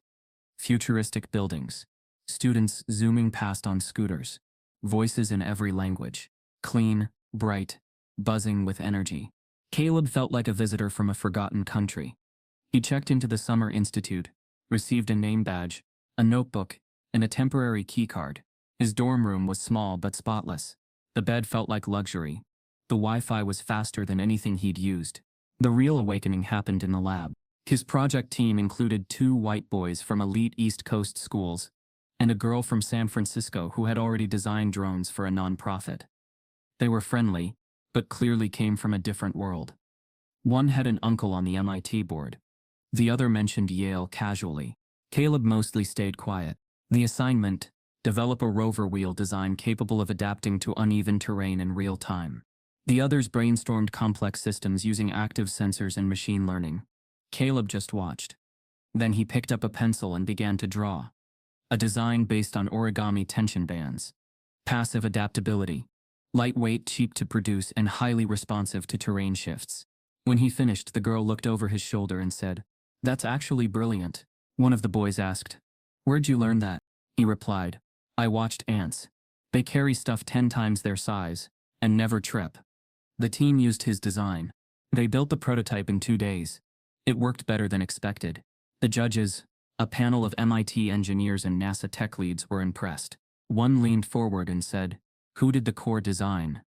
Speaker 1: Futuristic buildings, students zooming past on scooters, voices in every language, clean, bright, buzzing with energy. Caleb felt like a visitor from a forgotten country. He checked into the Summer Institute, received a name badge, a notebook, and a temporary keycard. His dorm room was small but spotless. The bed felt like luxury. The Wi-Fi was faster than anything he'd used. The real awakening happened in the lab. His project team included 2 white boys from elite East Coast schools and a girl from San Francisco who had already designed drones for a nonprofit. They were friendly, but clearly came from a different world. One had an uncle on the MIT board. The other mentioned Yale casually. Caleb mostly stayed quiet. The assignment: develop a rover wheel design capable of adapting to uneven terrain in real time. The others brainstormed complex systems using active sensors and machine learning. Caleb just watched. Then he picked up a pencil and began to draw. A design based on origami tension bands. Passive adaptability. Lightweight, cheap to produce, and highly responsive to terrain shifts. When he finished, the girl looked over his shoulder and said, "That's actually brilliant." One of the boys asked, "Where'd you learn that?" He replied, "I watched ants. They carry stuff 10 times their size, and never trip." The team used his design. They built the prototype in 2 days. It worked better than expected. The judges, a panel of MIT engineers and NASA tech leads, were impressed. One leaned forward and said, "Who did the core design?"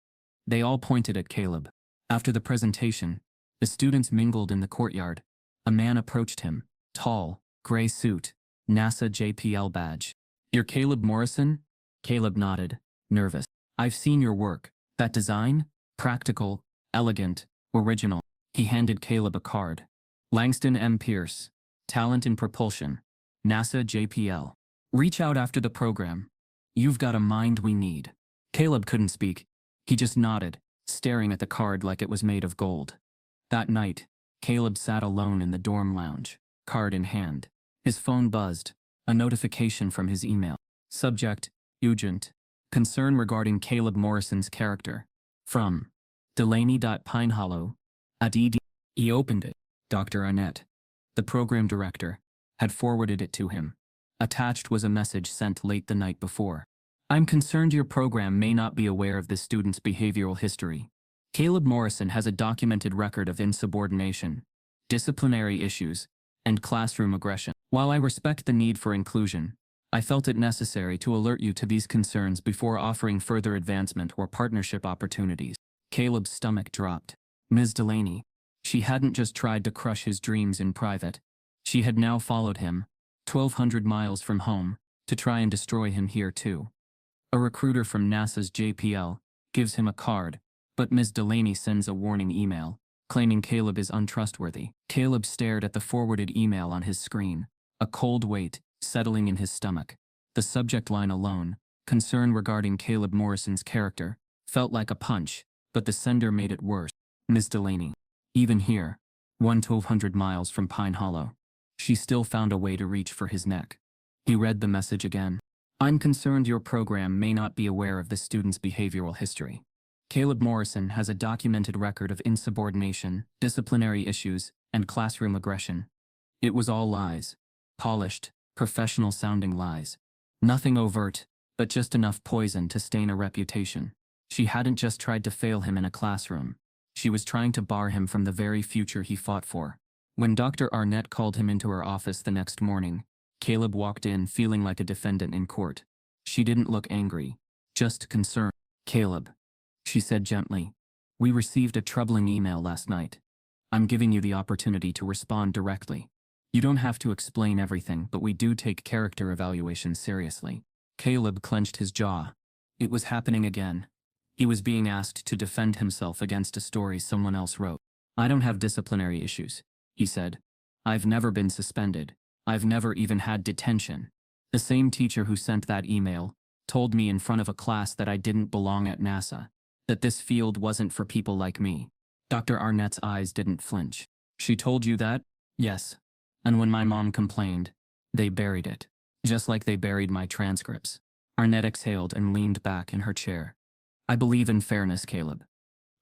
Speaker 1: They all pointed at Caleb. After the presentation, the students mingled in the courtyard. A man approached him, tall, gray suit, NASA JPL badge. "You're Caleb Morrison?" Caleb nodded, nervous. "I've seen your work. That design? Practical, elegant, original." He handed Caleb a card. "Langston M. Pierce. Talent in Propulsion. NASA JPL. Reach out after the program. You've got a mind we need." Caleb couldn't speak. He just nodded, staring at the card like it was made of gold. That night, Caleb sat alone in the dorm lounge, card in hand. His phone buzzed, a notification from his email. Subject, urgent. Concern regarding Caleb Morrison's character. From Delaney.Pinehollow @ed. He opened it. Dr. Arnett, the program director, had forwarded it to him. Attached was a message sent late the night before. "I'm concerned your program may not be aware of this student's behavioral history. Caleb Morrison has a documented record of insubordination, disciplinary issues, and classroom aggression. While I respect the need for inclusion, I felt it necessary to alert you to these concerns before offering further advancement or partnership opportunities." Caleb's stomach dropped. Ms. Delaney. She hadn't just tried to crush his dreams in private. She had now followed him, 1,200 miles from home, to try and destroy him here too. A recruiter from NASA's JPL gives him a card, but Ms. Delaney sends a warning email, claiming Caleb is untrustworthy. Caleb stared at the forwarded email on his screen, a cold weight settling in his stomach. The subject line alone, concern regarding Caleb Morrison's character, felt like a punch, but the sender made it worse. Ms. Delaney. Even here, 1,200 miles from Pine Hollow, she still found a way to reach for his neck. He read the message again. "I'm concerned your program may not be aware of the student's behavioral history. Caleb Morrison has a documented record of insubordination, disciplinary issues, and classroom aggression." It was all lies. Polished, professional-sounding lies. Nothing overt, but just enough poison to stain a reputation. She hadn't just tried to fail him in a classroom. She was trying to bar him from the very future he fought for. When Dr. Arnett called him into her office the next morning, Caleb walked in feeling like a defendant in court. She didn't look angry, just concerned. "Caleb," she said gently, "we received a troubling email last night. I'm giving you the opportunity to respond directly. You don't have to explain everything, but we do take character evaluations seriously." Caleb clenched his jaw. It was happening again. He was being asked to defend himself against a story someone else wrote. "I don't have disciplinary issues," he said. "I've never been suspended. I've never even had detention. The same teacher who sent that email told me in front of a class that I didn't belong at NASA, that this field wasn't for people like me." Dr. Arnett's eyes didn't flinch. "She told you that?" "Yes. And when my mom complained, they buried it. Just like they buried my transcripts." Arnett exhaled and leaned back in her chair. "I believe in fairness, Caleb.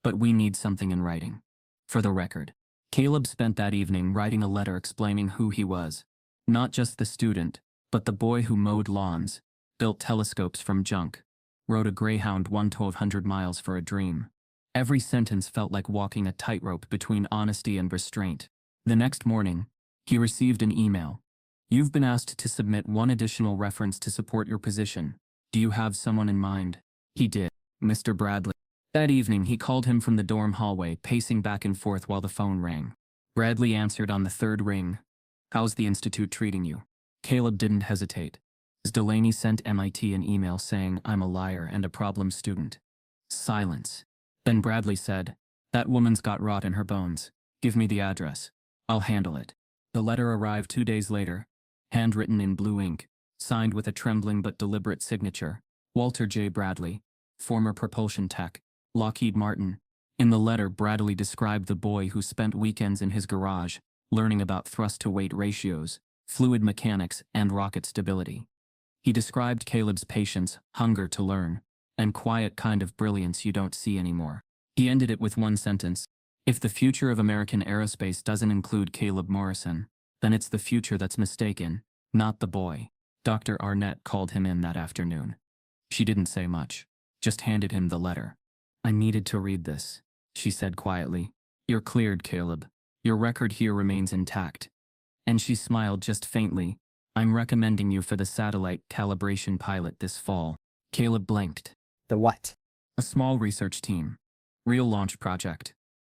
Speaker 1: But we need something in writing. For the record." Caleb spent that evening writing a letter explaining who he was. Not just the student, but the boy who mowed lawns, built telescopes from junk, rode a Greyhound 1,200 miles for a dream. Every sentence felt like walking a tightrope between honesty and restraint. The next morning, he received an email. "You've been asked to submit one additional reference to support your position. Do you have someone in mind?" He did. Mr. Bradley. That evening he called him from the dorm hallway, pacing back and forth while the phone rang. Bradley answered on the third ring. "How's the institute treating you?" Caleb didn't hesitate. Ms. Delaney sent MIT an email saying I'm a liar and a problem student. Silence. Then Bradley said, "That woman's got rot in her bones. Give me the address. I'll handle it." The letter arrived 2 days later, handwritten in blue ink, signed with a trembling but deliberate signature. Walter J. Bradley, former propulsion tech, Lockheed Martin, In the letter, Bradley described the boy who spent weekends in his garage, learning about thrust-to-weight ratios, fluid mechanics, and rocket stability. He described Caleb's patience, hunger to learn, and quiet kind of brilliance you don't see anymore. He ended it with one sentence: "If the future of American aerospace doesn't include Caleb Morrison, then it's the future that's mistaken, not the boy." Dr. Arnett called him in that afternoon. She didn't say much, just handed him the letter. "I needed to read this," she said quietly. "You're cleared, Caleb. Your record here remains intact." And she smiled just faintly. "I'm recommending you for the satellite calibration pilot this fall." Caleb blinked.
Speaker 3: The what?
Speaker 1: "A small research team. Real launch project.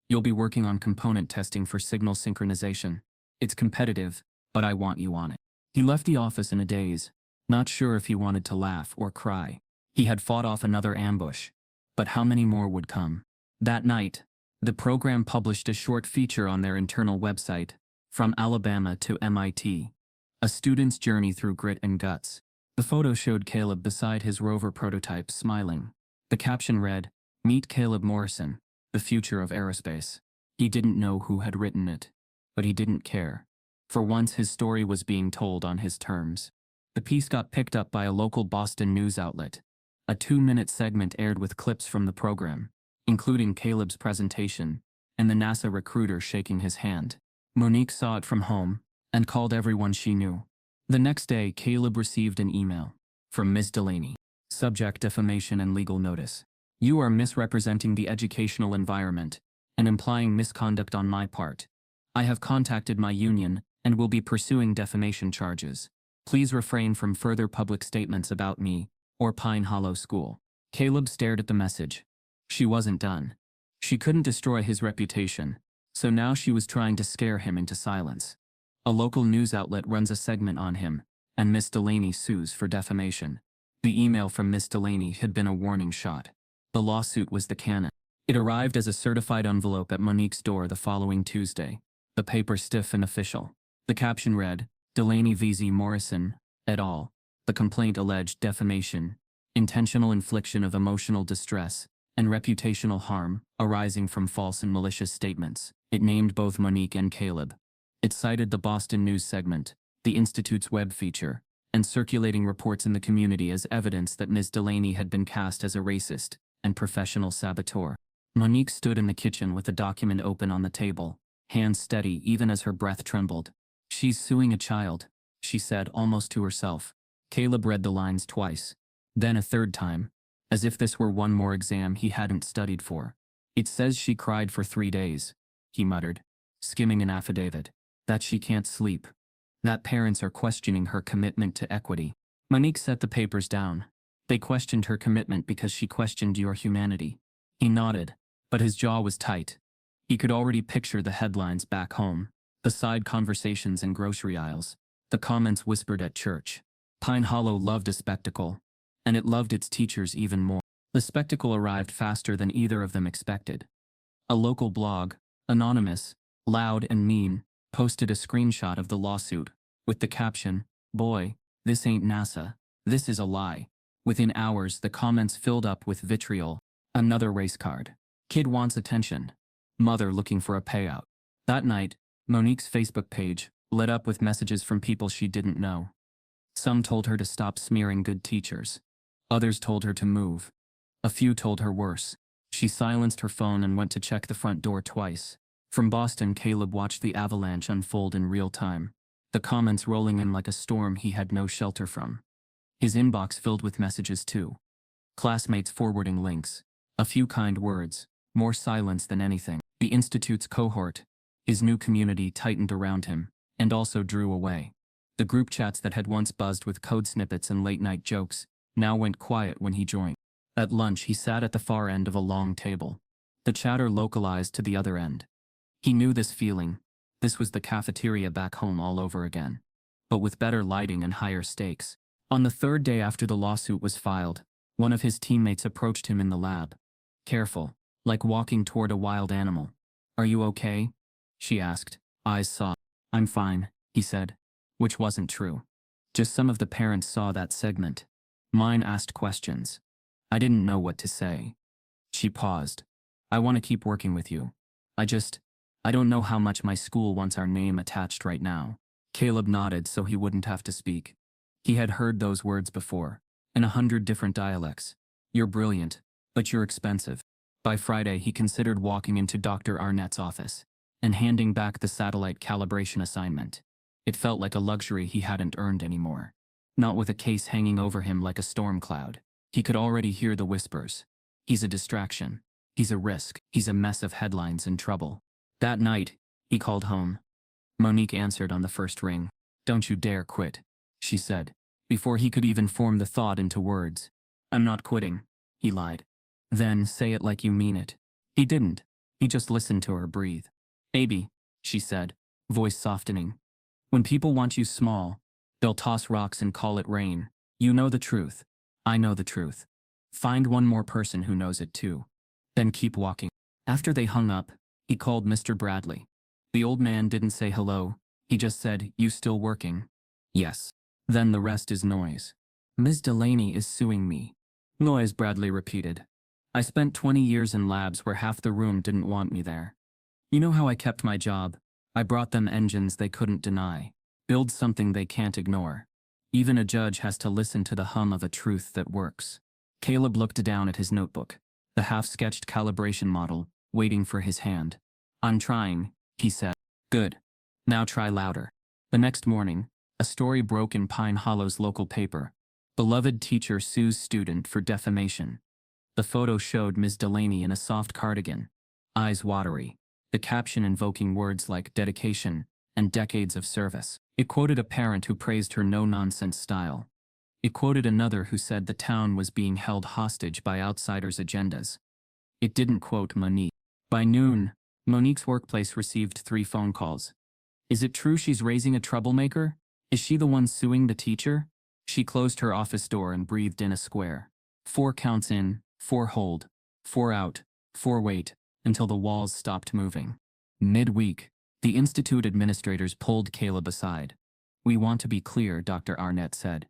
Speaker 1: You'll be working on component testing for signal synchronization. It's competitive, but I want you on it." He left the office in a daze, not sure if he wanted to laugh or cry. He had fought off another ambush, but how many more would come? That night, the program published a short feature on their internal website, "From Alabama to MIT: A Student's Journey Through Grit and Guts." The photo showed Caleb beside his rover prototype, smiling. The caption read, "Meet Caleb Morrison, the future of aerospace." He didn't know who had written it, but he didn't care. For once, his story was being told on his terms. The piece got picked up by a local Boston news outlet. A 2-minute segment aired with clips from the program, including Caleb's presentation and the NASA recruiter shaking his hand. Monique saw it from home and called everyone she knew. The next day, Caleb received an email from Ms. Delaney. Subject: defamation and legal notice. "You are misrepresenting the educational environment and implying misconduct on my part. I have contacted my union and will be pursuing defamation charges. Please refrain from further public statements about me or Pine Hollow School." Caleb stared at the message. She wasn't done. She couldn't destroy his reputation, so now she was trying to scare him into silence. A local news outlet runs a segment on him, and Miss Delaney sues for defamation. The email from Miss Delaney had been a warning shot. The lawsuit was the cannon. It arrived as a certified envelope at Monique's door the following Tuesday, the paper stiff and official. The caption read, "Delaney v. Morrison, et al. The complaint alleged defamation, intentional infliction of emotional distress, and reputational harm arising from false and malicious statements." It named both Monique and Caleb. It cited the Boston News segment, the Institute's web feature, and circulating reports in the community as evidence that Ms. Delaney had been cast as a racist and professional saboteur. Monique stood in the kitchen with the document open on the table, hands steady even as her breath trembled. "She's suing a child," she said almost to herself. Caleb read the lines twice, then a third time, as if this were one more exam he hadn't studied for. "It says she cried for 3 days, he muttered, skimming an affidavit. "That she can't sleep. That parents are questioning her commitment to equity." Monique set the papers down. "They questioned her commitment because she questioned your humanity." He nodded, but his jaw was tight. He could already picture the headlines back home, the side conversations in grocery aisles, the comments whispered at church. Pine Hollow loved a spectacle, and it loved its teachers even more. The spectacle arrived faster than either of them expected. A local blog, anonymous, loud and mean, posted a screenshot of the lawsuit, with the caption, "Boy, this ain't NASA, this is a lie." Within hours, the comments filled up with vitriol. Another race card. Kid wants attention. Mother looking for a payout. That night, Monique's Facebook page lit up with messages from people she didn't know. Some told her to stop smearing good teachers. Others told her to move. A few told her worse. She silenced her phone and went to check the front door twice. From Boston, Caleb watched the avalanche unfold in real time, the comments rolling in like a storm he had no shelter from. His inbox filled with messages too. Classmates forwarding links. A few kind words, more silence than anything. The Institute's cohort, his new community, tightened around him, and also drew away. The group chats that had once buzzed with code snippets and late-night jokes now went quiet when he joined. At lunch, he sat at the far end of a long table, the chatter localized to the other end. He knew this feeling. This was the cafeteria back home all over again, but with better lighting and higher stakes. On the third day after the lawsuit was filed, one of his teammates approached him in the lab. Careful, like walking toward a wild animal. "Are you okay?" she asked, eyes soft. "I'm fine," he said, which wasn't true. Just some of the parents saw that segment. Mine asked questions. I didn't know what to say. She paused. I want to keep working with you. I don't know how much my school wants our name attached right now. Caleb nodded so he wouldn't have to speak. He had heard those words before, in 100 different dialects. You're brilliant, but you're expensive. By Friday, he considered walking into Dr. Arnett's office and handing back the satellite calibration assignment. It felt like a luxury he hadn't earned anymore. Not with a case hanging over him like a storm cloud. He could already hear the whispers. He's a distraction. He's a risk. He's a mess of headlines and trouble. That night, he called home. Monique answered on the first ring. Don't you dare quit, she said, before he could even form the thought into words. I'm not quitting, he lied. Then say it like you mean it. He didn't. He just listened to her breathe. Baby, she said, voice softening. When people want you small, they'll toss rocks and call it rain. You know the truth. I know the truth. Find one more person who knows it too. Then keep walking. After they hung up, he called Mr. Bradley. The old man didn't say hello. He just said, You still working? Yes. Then the rest is noise. Ms. Delaney is suing me. Noise, Bradley repeated. I spent 20 years in labs where half the room didn't want me there. You know how I kept my job? I brought them engines they couldn't deny. Build something they can't ignore. Even a judge has to listen to the hum of a truth that works. Caleb looked down at his notebook, the half-sketched calibration model, waiting for his hand. I'm trying, he said. Good. Now try louder. The next morning, a story broke in Pine Hollow's local paper. Beloved teacher sues student for defamation. The photo showed Ms. Delaney in a soft cardigan, eyes watery, the caption invoking words like dedication and decades of service. It quoted a parent who praised her no-nonsense style. It quoted another who said the town was being held hostage by outsiders' agendas. It didn't quote Monique. By noon, Monique's workplace received 3 phone calls. Is it true she's raising a troublemaker? Is she the one suing the teacher? She closed her office door and breathed in a square. 4 counts in, 4 hold, 4 out, 4 wait, until the walls stopped moving. Midweek, the institute administrators pulled Caleb aside. We want to be clear, Dr. Arnett said.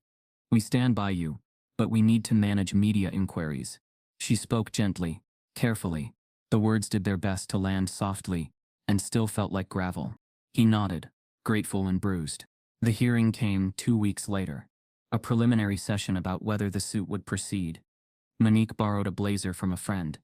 Speaker 1: We stand by you, but we need to manage media inquiries. She spoke gently, carefully. The words did their best to land softly, and still felt like gravel. He nodded, grateful and bruised. The hearing came 2 weeks later. A preliminary session about whether the suit would proceed. Monique borrowed a blazer from a friend.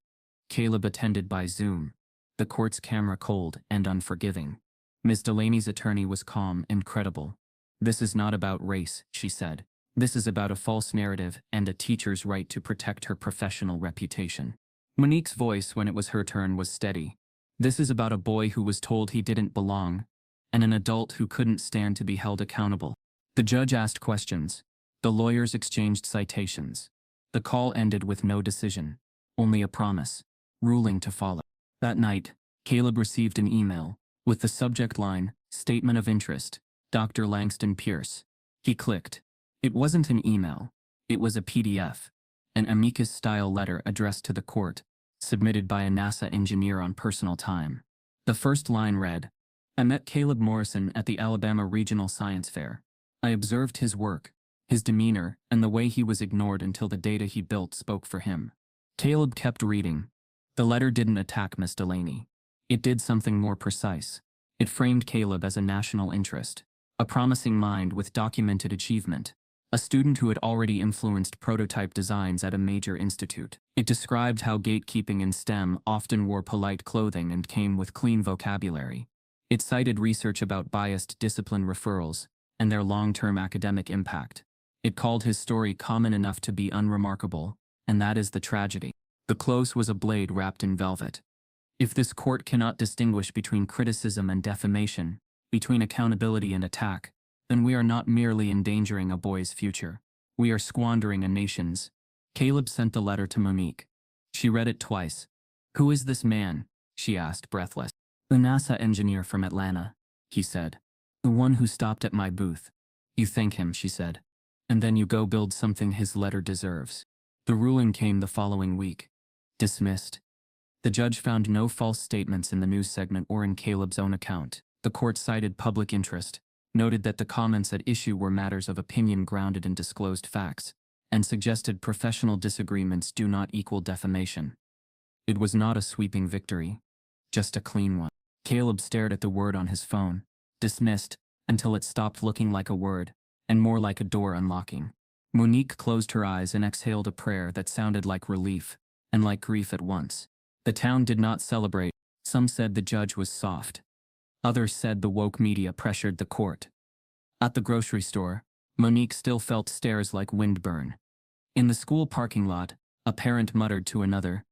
Speaker 1: Caleb attended by Zoom, the court's camera cold and unforgiving. Ms. Delaney's attorney was calm and credible. This is not about race, she said. This is about a false narrative and a teacher's right to protect her professional reputation. Monique's voice, when it was her turn, was steady. This is about a boy who was told he didn't belong, and an adult who couldn't stand to be held accountable. The judge asked questions. The lawyers exchanged citations. The call ended with no decision, only a promise, ruling to follow. That night, Caleb received an email with the subject line, Statement of Interest, Dr. Langston Pierce. He clicked. It wasn't an email. It was a PDF, an amicus-style letter addressed to the court, submitted by a NASA engineer on personal time. The first line read, I met Caleb Morrison at the Alabama Regional Science Fair. I observed his work, his demeanor, and the way he was ignored until the data he built spoke for him. Caleb kept reading. The letter didn't attack Miss Delaney. It did something more precise. It framed Caleb as a national interest, a promising mind with documented achievement, a student who had already influenced prototype designs at a major institute. It described how gatekeeping in STEM often wore polite clothing and came with clean vocabulary. It cited research about biased discipline referrals and their long-term academic impact. It called his story common enough to be unremarkable, and that is the tragedy. The close was a blade wrapped in velvet. If this court cannot distinguish between criticism and defamation, between accountability and attack, then we are not merely endangering a boy's future. We are squandering a nation's. Caleb sent the letter to Monique. She read it twice. Who is this man? She asked, breathless. The NASA engineer from Atlanta, he said. The one who stopped at my booth. You thank him, she said. And then you go build something his letter deserves. The ruling came the following week. Dismissed. The judge found no false statements in the news segment or in Caleb's own account. The court cited public interest, noted that the comments at issue were matters of opinion grounded in disclosed facts, and suggested professional disagreements do not equal defamation. It was not a sweeping victory, just a clean one. Caleb stared at the word on his phone, dismissed, until it stopped looking like a word, and more like a door unlocking. Monique closed her eyes and exhaled a prayer that sounded like relief and like grief at once. The town did not celebrate. Some said the judge was soft. Others said the woke media pressured the court. At the grocery store, Monique still felt stares like windburn. In the school parking lot, a parent muttered to another,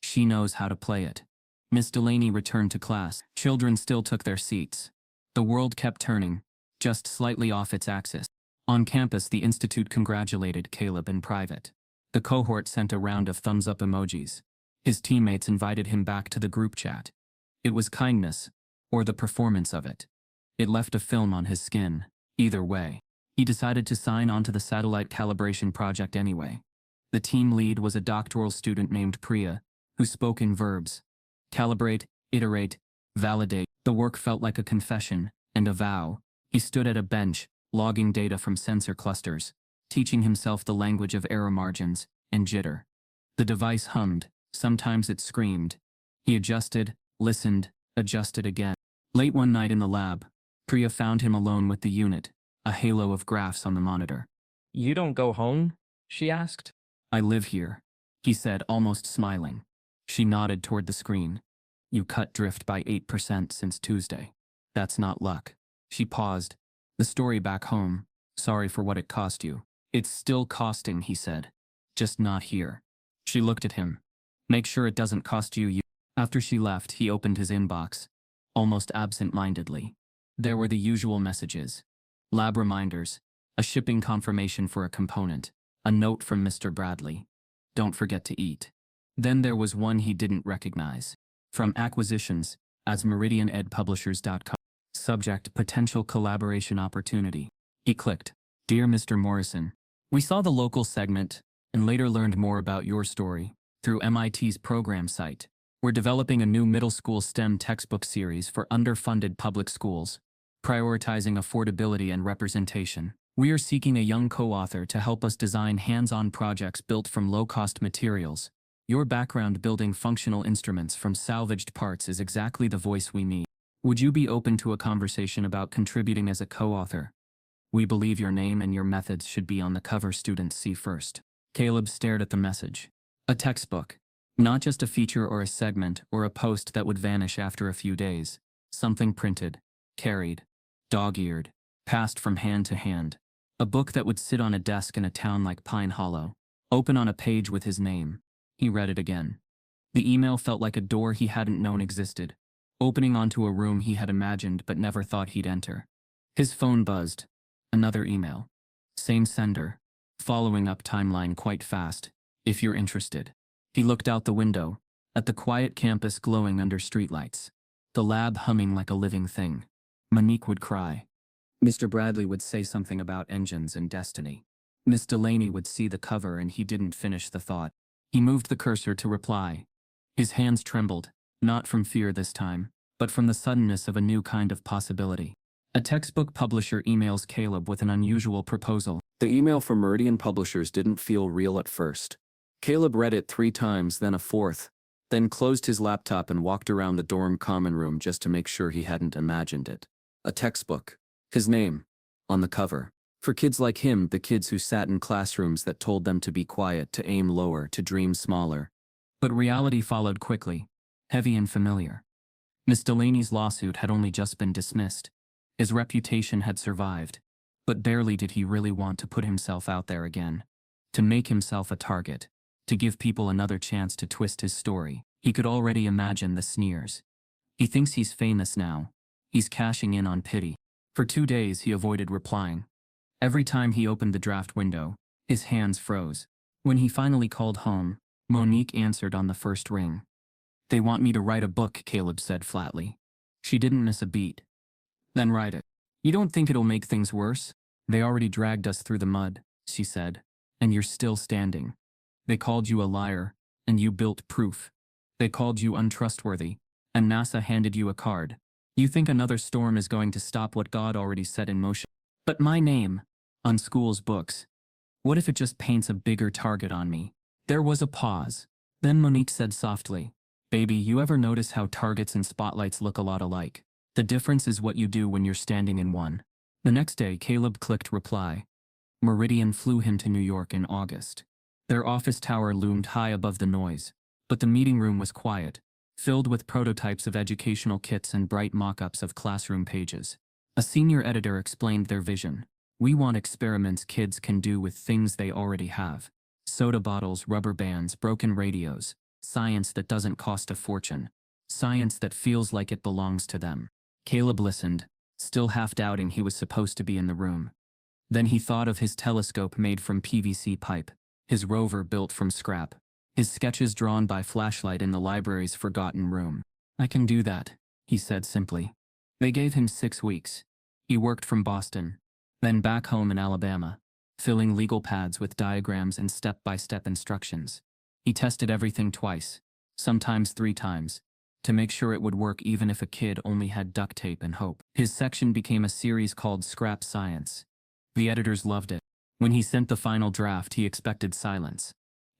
Speaker 1: "She knows how to play it." Miss Delaney returned to class. Children still took their seats. The world kept turning, just slightly off its axis. On campus, the institute congratulated Caleb in private. The cohort sent a round of thumbs-up emojis. His teammates invited him back to the group chat. It was kindness, or the performance of it. It left a film on his skin. Either way, he decided to sign on to the satellite calibration project anyway. The team lead was a doctoral student named Priya, who spoke in verbs. Calibrate, iterate, validate. The work felt like a confession and a vow. He stood at a bench, logging data from sensor clusters, teaching himself the language of error margins and jitter. The device hummed, sometimes it screamed. He adjusted, listened, adjusted again. Late one night in the lab, Priya found him alone with the unit, a halo of graphs on the monitor.
Speaker 3: "You don't go home?" she asked.
Speaker 1: "I live here," he said, almost smiling. She nodded toward the screen. "You cut drift by 8% since Tuesday. That's not luck." She paused. "The story back home. Sorry for what it cost you." "It's still costing," he said. "Just not here." She looked at him. "Make sure it doesn't cost you." After she left, he opened his inbox, almost absent-mindedly. There were the usual messages. Lab reminders, a shipping confirmation for a component, a note from Mr. Bradley. "Don't forget to eat." Then there was one he didn't recognize. From acquisitions, as meridianedpublishers.com. Subject: potential collaboration opportunity. He clicked. "Dear Mr. Morrison, we saw the local segment and later learned more about your story through MIT's program site. We're developing a new middle school STEM textbook series for underfunded public schools, prioritizing affordability and representation. We are seeking a young co-author to help us design hands-on projects built from low-cost materials. Your background building functional instruments from salvaged parts is exactly the voice we need. Would you be open to a conversation about contributing as a co-author? We believe your name and your methods should be on the cover students see first." Caleb stared at the message. A textbook. Not just a feature or a segment or a post that would vanish after a few days. Something printed, carried, dog-eared, passed from hand to hand. A book that would sit on a desk in a town like Pine Hollow. Open on a page with his name. He read it again. The email felt like a door he hadn't known existed, opening onto a room he had imagined but never thought he'd enter. His phone buzzed. Another email. Same sender. Following up timeline quite fast. If you're interested. He looked out the window, at the quiet campus glowing under streetlights. The lab humming like a living thing. Monique would cry. Mr. Bradley would say something about engines and destiny. Miss Delaney would see the cover and he didn't finish the thought. He moved the cursor to reply. His hands trembled, not from fear this time, but from the suddenness of a new kind of possibility. A textbook publisher emails Caleb with an unusual proposal. The email from Meridian Publishers didn't feel real at first. Caleb read it 3 times, then a 4th, then closed his laptop and walked around the dorm common room just to make sure he hadn't imagined it. A textbook. His name. On the cover. For kids like him, the kids who sat in classrooms that told them to be quiet, to aim lower, to dream smaller. But reality followed quickly, heavy and familiar. Miss Delaney's lawsuit had only just been dismissed. His reputation had survived. But barely did he really want to put himself out there again. To make himself a target. To give people another chance to twist his story. He could already imagine the sneers. He thinks he's famous now. He's cashing in on pity. For 2 days he avoided replying. Every time he opened the draft window, his hands froze. When he finally called home, Monique answered on the first ring. "They want me to write a book," Caleb said flatly. She didn't miss a beat. "Then write it. You don't think it'll make things worse? They already dragged us through the mud," she said. "And you're still standing. They called you a liar, and you built proof. They called you untrustworthy, and NASA handed you a card. You think another storm is going to stop what God already set in motion. But my name, on school's books. What if it just paints a bigger target on me?" There was a pause. Then Monique said softly, Baby, you ever notice how targets and spotlights look a lot alike? The difference is what you do when you're standing in one. The next day, Caleb clicked reply. Meridian flew him to New York in August. Their office tower loomed high above the noise, but the meeting room was quiet, filled with prototypes of educational kits and bright mock-ups of classroom pages. A senior editor explained their vision. We want experiments kids can do with things they already have. Soda bottles, rubber bands, broken radios. Science that doesn't cost a fortune. Science that feels like it belongs to them. Caleb listened, still half doubting he was supposed to be in the room. Then he thought of his telescope made from PVC pipe, his rover built from scrap, his sketches drawn by flashlight in the library's forgotten room. I can do that, he said simply. They gave him 6 weeks. He worked from Boston, then back home in Alabama, filling legal pads with diagrams and step-by-step instructions. He tested everything twice, sometimes 3 times, to make sure it would work even if a kid only had duct tape and hope. His section became a series called Scrap Science. The editors loved it. When he sent the final draft, he expected silence.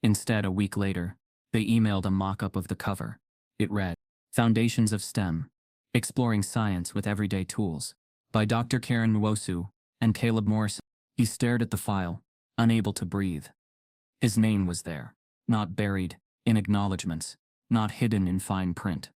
Speaker 1: Instead, a week later, they emailed a mock-up of the cover. It read, Foundations of STEM, Exploring Science with Everyday Tools, by Dr. Karen Nwosu and Caleb Morrison. He stared at the file, unable to breathe. His name was there, not buried in acknowledgments, not hidden in fine print.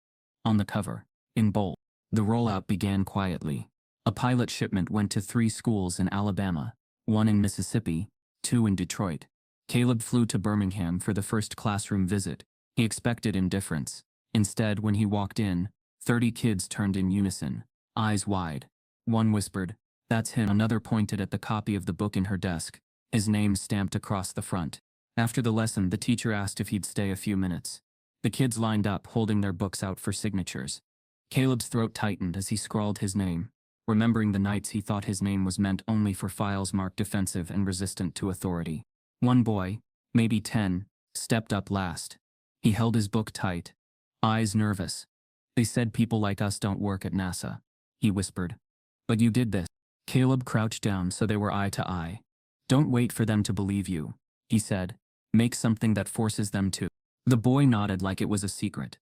Speaker 1: On the cover, in bold. The rollout began quietly. A pilot shipment went to 3 schools in Alabama, 1 in Mississippi, 2 in Detroit. Caleb flew to Birmingham for the first classroom visit. He expected indifference. Instead, when he walked in, 30 kids turned in unison, eyes wide. One whispered, "That's him." Another pointed at the copy of the book in her desk, his name stamped across the front. After the lesson, the teacher asked if he'd stay a few minutes. The kids lined up, holding their books out for signatures. Caleb's throat tightened as he scrawled his name, remembering the nights he thought his name was meant only for files marked defensive and resistant to authority. One boy, maybe 10, stepped up last. He held his book tight, eyes nervous. "They said people like us don't work at NASA," he whispered. "But you did this." Caleb crouched down so they were eye to eye. "Don't wait for them to believe you," he said. "Make something that forces them to." The boy nodded like it was a secret.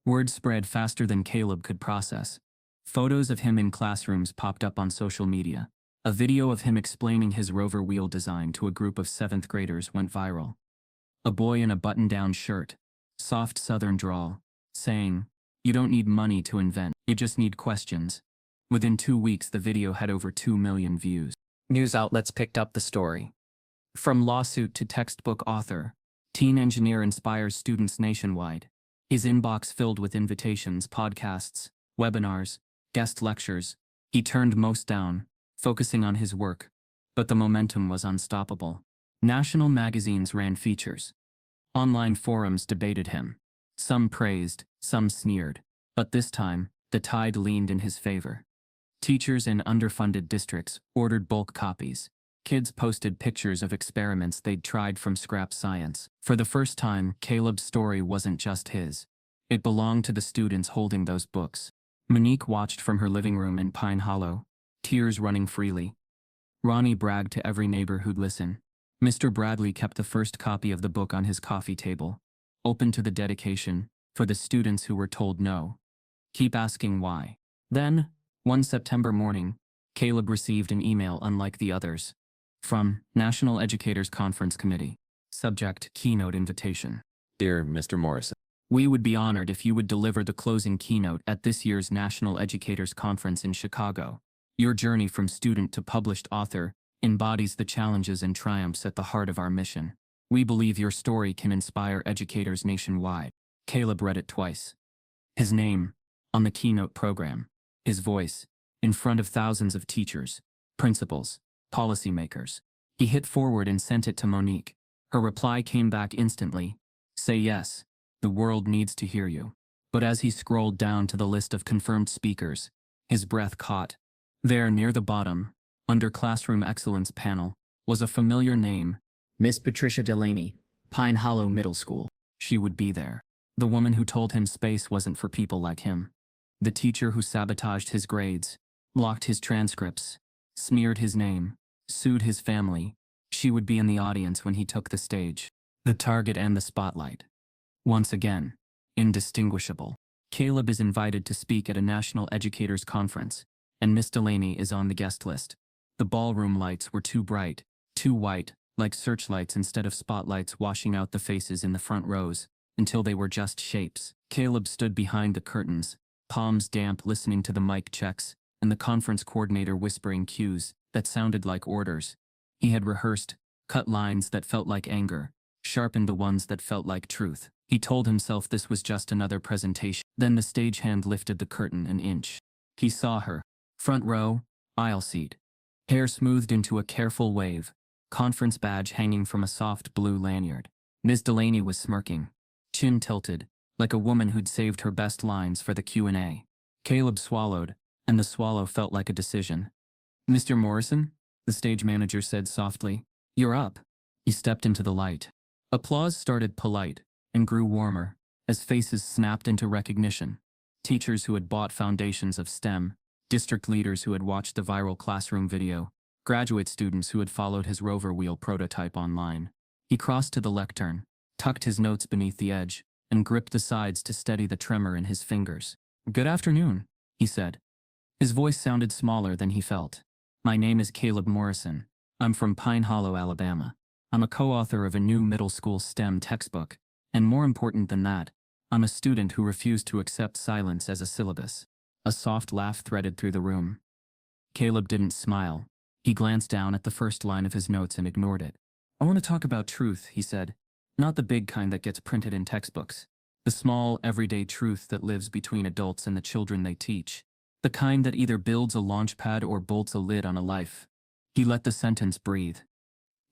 Speaker 1: Word spread faster than Caleb could process. Photos of him in classrooms popped up on social media. A video of him explaining his rover wheel design to a group of 7th graders went viral. A boy in a button-down shirt, soft southern drawl, saying, "You don't need money to invent, you just need questions." Within 2 weeks, the video had over 2 million views. News outlets picked up the story. From lawsuit to textbook author, teen engineer inspires students nationwide. His inbox filled with invitations, podcasts, webinars, guest lectures. He turned most down, focusing on his work, but the momentum was unstoppable. National magazines ran features. Online forums debated him. Some praised, some sneered, but this time, the tide leaned in his favor. Teachers in underfunded districts ordered bulk copies. Kids posted pictures of experiments they'd tried from Scrap Science. For the first time, Caleb's story wasn't just his. It belonged to the students holding those books. Monique watched from her living room in Pine Hollow, tears running freely. Ronnie bragged to every neighbor who'd listen. Mr. Bradley kept the first copy of the book on his coffee table, open to the dedication, for the students who were told no. Keep asking why. Then, one September morning, Caleb received an email unlike the others. From National Educators Conference Committee. Subject, keynote invitation.
Speaker 4: Dear Mr. Morrison,
Speaker 1: We would be honored if you would deliver the closing keynote at this year's National Educators Conference in Chicago. Your journey from student to published author embodies the challenges and triumphs at the heart of our mission. We believe your story can inspire educators nationwide. Caleb read it twice. His name, on the keynote program. His voice, in front of thousands of teachers, principals, policymakers. He hit forward and sent it to Monique. Her reply came back instantly. "Say yes. The world needs to hear you." But as he scrolled down to the list of confirmed speakers, his breath caught. There, near the bottom, under Classroom Excellence panel, was a familiar name.
Speaker 2: Miss Patricia Delaney, Pine Hollow Middle School.
Speaker 1: She would be there. The woman who told him space wasn't for people like him. The teacher who sabotaged his grades, blocked his transcripts, smeared his name, sued his family. She would be in the audience when he took the stage. The target and the spotlight. Once again, indistinguishable. Caleb is invited to speak at a national educators conference, and Miss Delaney is on the guest list. The ballroom lights were too bright, too white, like searchlights instead of spotlights washing out the faces in the front rows, until they were just shapes. Caleb stood behind the curtains, palms damp, listening to the mic checks and the conference coordinator whispering cues that sounded like orders. He had rehearsed, cut lines that felt like anger, sharpened the ones that felt like truth. He told himself this was just another presentation. Then the stagehand lifted the curtain an inch. He saw her. Front row, aisle seat. Hair smoothed into a careful wave, conference badge hanging from a soft blue lanyard. Ms. Delaney was smirking, chin tilted, like a woman who'd saved her best lines for the Q&A. Caleb swallowed, and the swallow felt like a decision. "Mr. Morrison," the stage manager said softly, "you're up." He stepped into the light. Applause started polite and grew warmer as faces snapped into recognition. Teachers who had bought foundations of STEM, district leaders who had watched the viral classroom video, graduate students who had followed his rover wheel prototype online. He crossed to the lectern, tucked his notes beneath the edge, and gripped the sides to steady the tremor in his fingers. "Good afternoon," he said. His voice sounded smaller than he felt. "My name is Caleb Morrison. I'm from Pine Hollow, Alabama. I'm a co-author of a new middle school STEM textbook, and more important than that, I'm a student who refused to accept silence as a syllabus." A soft laugh threaded through the room. Caleb didn't smile. He glanced down at the first line of his notes and ignored it. "I want to talk about truth," he said. "Not the big kind that gets printed in textbooks. The small, everyday truth that lives between adults and the children they teach. The kind that either builds a launch pad or bolts a lid on a life." He let the sentence breathe.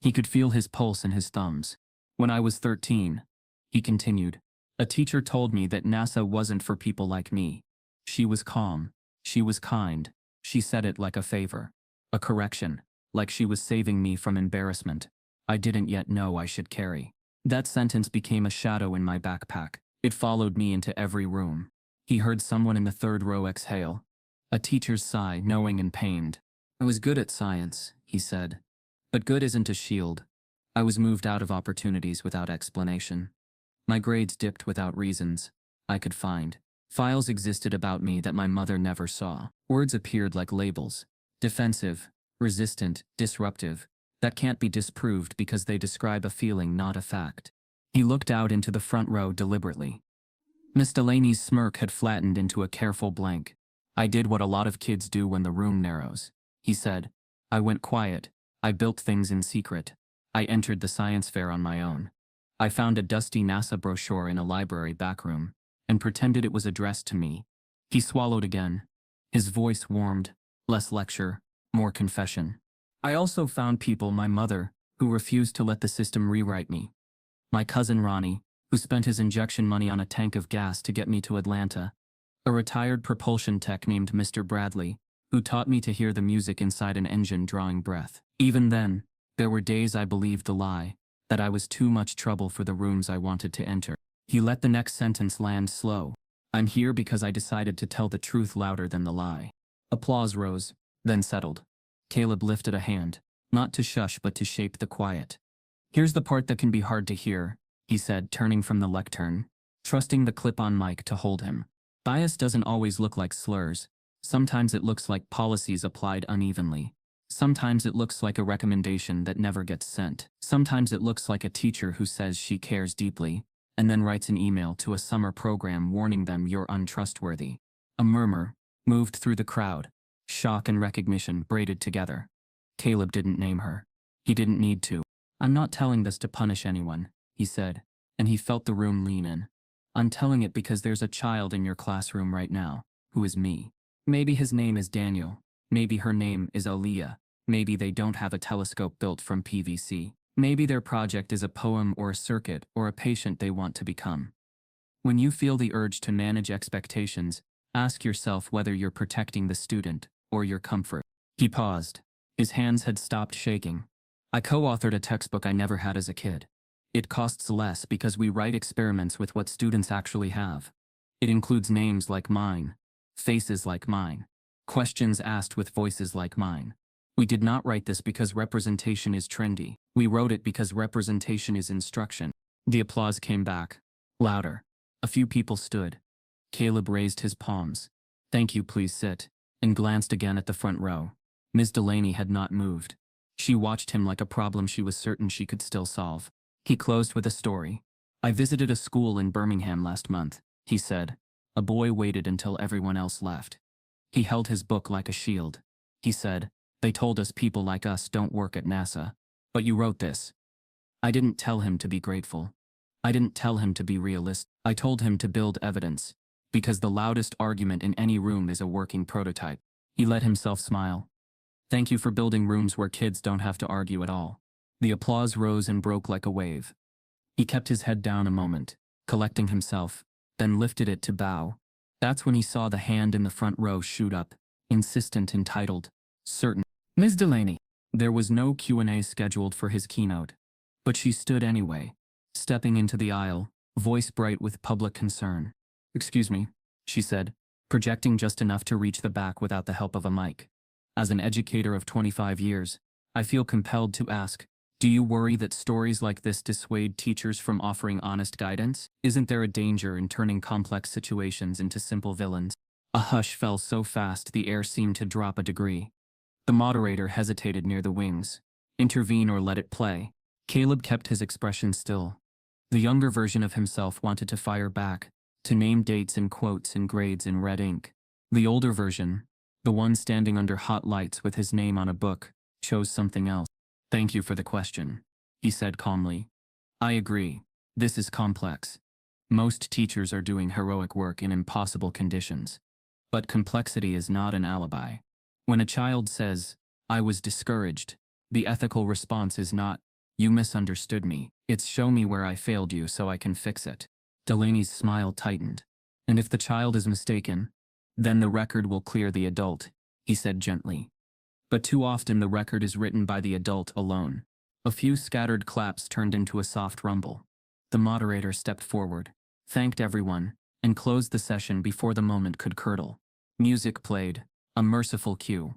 Speaker 1: He could feel his pulse in his thumbs. "When I was 13, he continued, "a teacher told me that NASA wasn't for people like me. She was calm. She was kind. She said it like a favor. A correction, like she was saving me from embarrassment I didn't yet know I should carry." That sentence became a shadow in my backpack. It followed me into every room. He heard someone in the third row exhale. A teacher's sigh, knowing and pained. "I was good at science," he said. "But good isn't a shield. I was moved out of opportunities without explanation. My grades dipped without reasons I could find. Files existed about me that my mother never saw. Words appeared like labels. Defensive, resistant, disruptive, that can't be disproved because they describe a feeling, not a fact." He looked out into the front row deliberately. Miss Delaney's smirk had flattened into a careful blank. "I did what a lot of kids do when the room narrows," he said. "I went quiet. I built things in secret. I entered the science fair on my own. I found a dusty NASA brochure in a library backroom and pretended it was addressed to me." He swallowed again. His voice warmed. Less lecture, more confession. "I also found people, my mother, who refused to let the system rewrite me. My cousin Ronnie, who spent his injection money on a tank of gas to get me to Atlanta. A retired propulsion tech named Mr. Bradley, who taught me to hear the music inside an engine drawing breath. Even then, there were days I believed the lie, that I was too much trouble for the rooms I wanted to enter." He let the next sentence land slow. "I'm here because I decided to tell the truth louder than the lie." Applause rose, then settled. Caleb lifted a hand, not to shush but to shape the quiet. "Here's the part that can be hard to hear," he said, turning from the lectern, trusting the clip-on mic to hold him. "Bias doesn't always look like slurs. Sometimes it looks like policies applied unevenly. Sometimes it looks like a recommendation that never gets sent. Sometimes it looks like a teacher who says she cares deeply, and then writes an email to a summer program warning them you're untrustworthy." A murmur moved through the crowd, shock and recognition braided together. Caleb didn't name her. He didn't need to. "I'm not telling this to punish anyone," he said, and he felt the room lean in. "I'm telling it because there's a child in your classroom right now, who is me. Maybe his name is Daniel. Maybe her name is Aaliyah. Maybe they don't have a telescope built from PVC. Maybe their project is a poem or a circuit or a patient they want to become. When you feel the urge to manage expectations, ask yourself whether you're protecting the student or your comfort." He paused. His hands had stopped shaking. "I co-authored a textbook I never had as a kid. It costs less because we write experiments with what students actually have. It includes names like mine, faces like mine, questions asked with voices like mine. We did not write this because representation is trendy. We wrote it because representation is instruction." The applause came back, louder. A few people stood. Caleb raised his palms. Thank you, please sit, and glanced again at the front row. Ms. Delaney had not moved. She watched him like a problem she was certain she could still solve. He closed with a story. I visited a school in Birmingham last month, he said. A boy waited until everyone else left. He held his book like a shield. He said, they told us people like us don't work at NASA. But you wrote this. I didn't tell him to be grateful. I didn't tell him to be realistic. I told him to build evidence. Because the loudest argument in any room is a working prototype. He let himself smile. Thank you for building rooms where kids don't have to argue at all. The applause rose and broke like a wave. He kept his head down a moment, collecting himself, then lifted it to bow. That's when he saw the hand in the front row shoot up, insistent, entitled, certain.
Speaker 2: Ms. Delaney.
Speaker 1: There was no Q&A scheduled for his keynote, but she stood anyway, stepping into the aisle, voice bright with public concern. Excuse me, she said, projecting just enough to reach the back without the help of a mic. As an educator of 25 years, I feel compelled to ask, do you worry that stories like this dissuade teachers from offering honest guidance? Isn't there a danger in turning complex situations into simple villains? A hush fell so fast the air seemed to drop a degree. The moderator hesitated near the wings. Intervene or let it play. Caleb kept his expression still. The younger version of himself wanted to fire back, to name dates and quotes and grades in red ink. The older version, the one standing under hot lights with his name on a book, chose something else. Thank you for the question, he said calmly. I agree. This is complex. Most teachers are doing heroic work in impossible conditions. But complexity is not an alibi. When a child says, I was discouraged, the ethical response is not, you misunderstood me. It's show me where I failed you so I can fix it. Delaney's smile tightened. And if the child is mistaken, then the record will clear the adult, he said gently. But too often the record is written by the adult alone. A few scattered claps turned into a soft rumble. The moderator stepped forward, thanked everyone, and closed the session before the moment could curdle. Music played, a merciful cue.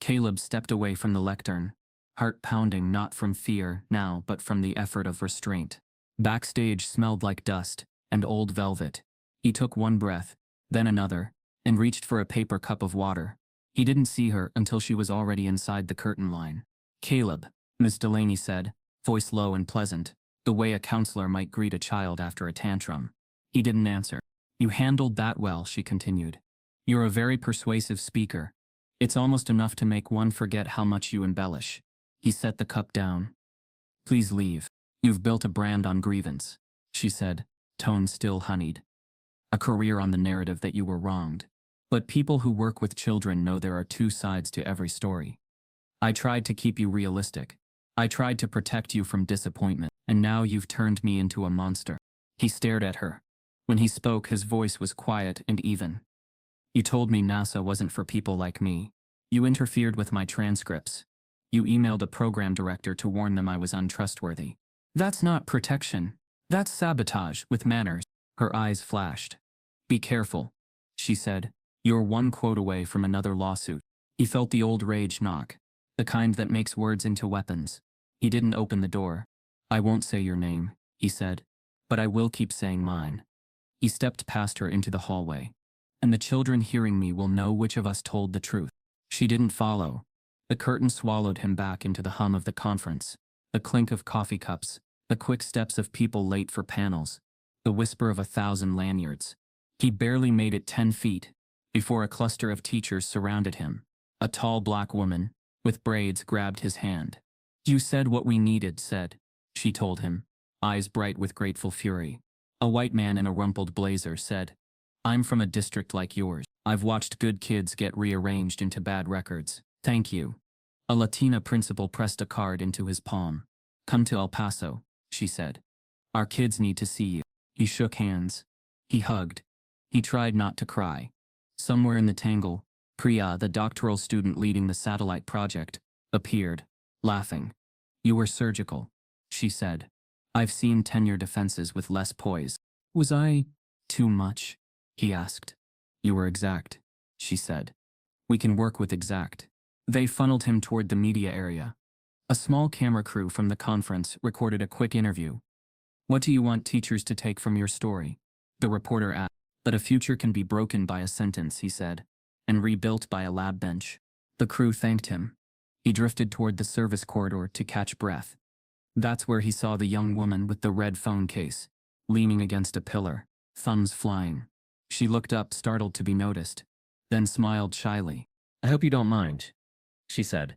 Speaker 1: Caleb stepped away from the lectern, heart pounding not from fear now but from the effort of restraint. Backstage smelled like dust and old velvet. He took one breath, then another, and reached for a paper cup of water. He didn't see her until she was already inside the curtain line. Caleb, Miss Delaney said, voice low and pleasant, the way a counselor might greet a child after a tantrum. He didn't answer. You handled that well, she continued. You're a very persuasive speaker. It's almost enough to make one forget how much you embellish. He set the cup down. Please leave. You've built a brand on grievance, she said, tone still honeyed. A career on the narrative that you were wronged. But people who work with children know there are two sides to every story. I tried to keep you realistic. I tried to protect you from disappointment, and now you've turned me into a monster. He stared at her. When he spoke, his voice was quiet and even. You told me NASA wasn't for people like me. You interfered with my transcripts. You emailed a program director to warn them I was untrustworthy. That's not protection. That's sabotage with manners. Her eyes flashed. Be careful, she said. You're one quote away from another lawsuit. He felt the old rage knock, the kind that makes words into weapons. He didn't open the door. I won't say your name, he said, but I will keep saying mine. He stepped past her into the hallway. And the children hearing me will know which of us told the truth. She didn't follow. The curtain swallowed him back into the hum of the conference, the clink of coffee cups, the quick steps of people late for panels, the whisper of 1,000 lanyards. He barely made it 10 feet before a cluster of teachers surrounded him. A tall black woman, with braids, grabbed his hand. You said what we needed, she told him, eyes bright with grateful fury. A white man in a rumpled blazer said, I'm from a district like yours. I've watched good kids get rearranged into bad records. Thank you. A Latina principal pressed a card into his palm. Come to El Paso, she said. Our kids need to see you. He shook hands. He hugged. He tried not to cry. Somewhere in the tangle, Priya, the doctoral student leading the satellite project, appeared, laughing. You were surgical, she said. I've seen tenure defenses with less poise. Was I too much? He asked. You were exact, she said. We can work with exact. They funneled him toward the media area. A small camera crew from the conference recorded a quick interview. What do you want teachers to take from your story? The reporter asked. But a future can be broken by a sentence, he said, and rebuilt by a lab bench. The crew thanked him. He drifted toward the service corridor to catch breath. That's where he saw the young woman with the red phone case, leaning against a pillar, thumbs flying. She looked up, startled to be noticed, then smiled shyly.
Speaker 3: I hope you don't mind, she said.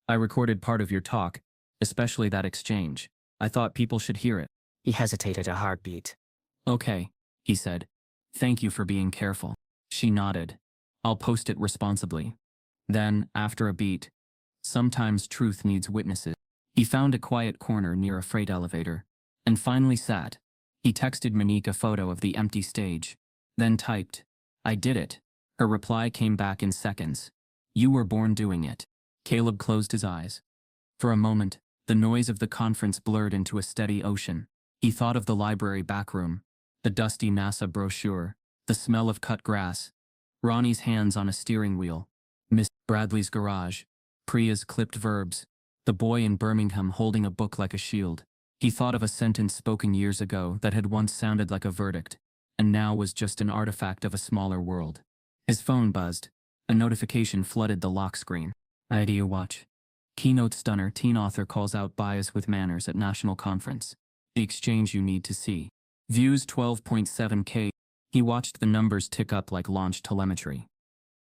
Speaker 1: I recorded part of your talk, especially that exchange. I thought people should hear it.
Speaker 2: He hesitated a heartbeat.
Speaker 1: Okay, he said. Thank you for being careful. She nodded. I'll post it responsibly. Then, after a beat, sometimes truth needs witnesses. He found a quiet corner near a freight elevator, and finally sat. He texted Monique a photo of the empty stage, then typed, I did it. Her reply came back in seconds. You were born doing it. Caleb closed his eyes. For a moment, the noise of the conference blurred into a steady ocean. He thought of the library backroom, the dusty NASA brochure, the smell of cut grass, Ronnie's hands on a steering wheel, Miss Bradley's garage, Priya's clipped verbs, the boy in Birmingham holding a book like a shield. He thought of a sentence spoken years ago that had once sounded like a verdict, and now was just an artifact of a smaller world. His phone buzzed. A notification flooded the lock screen. Idea watch. Keynote stunner teen author calls out bias with manners at national conference. The exchange you need to see. Views 12.7K. He watched the numbers tick up like launch telemetry.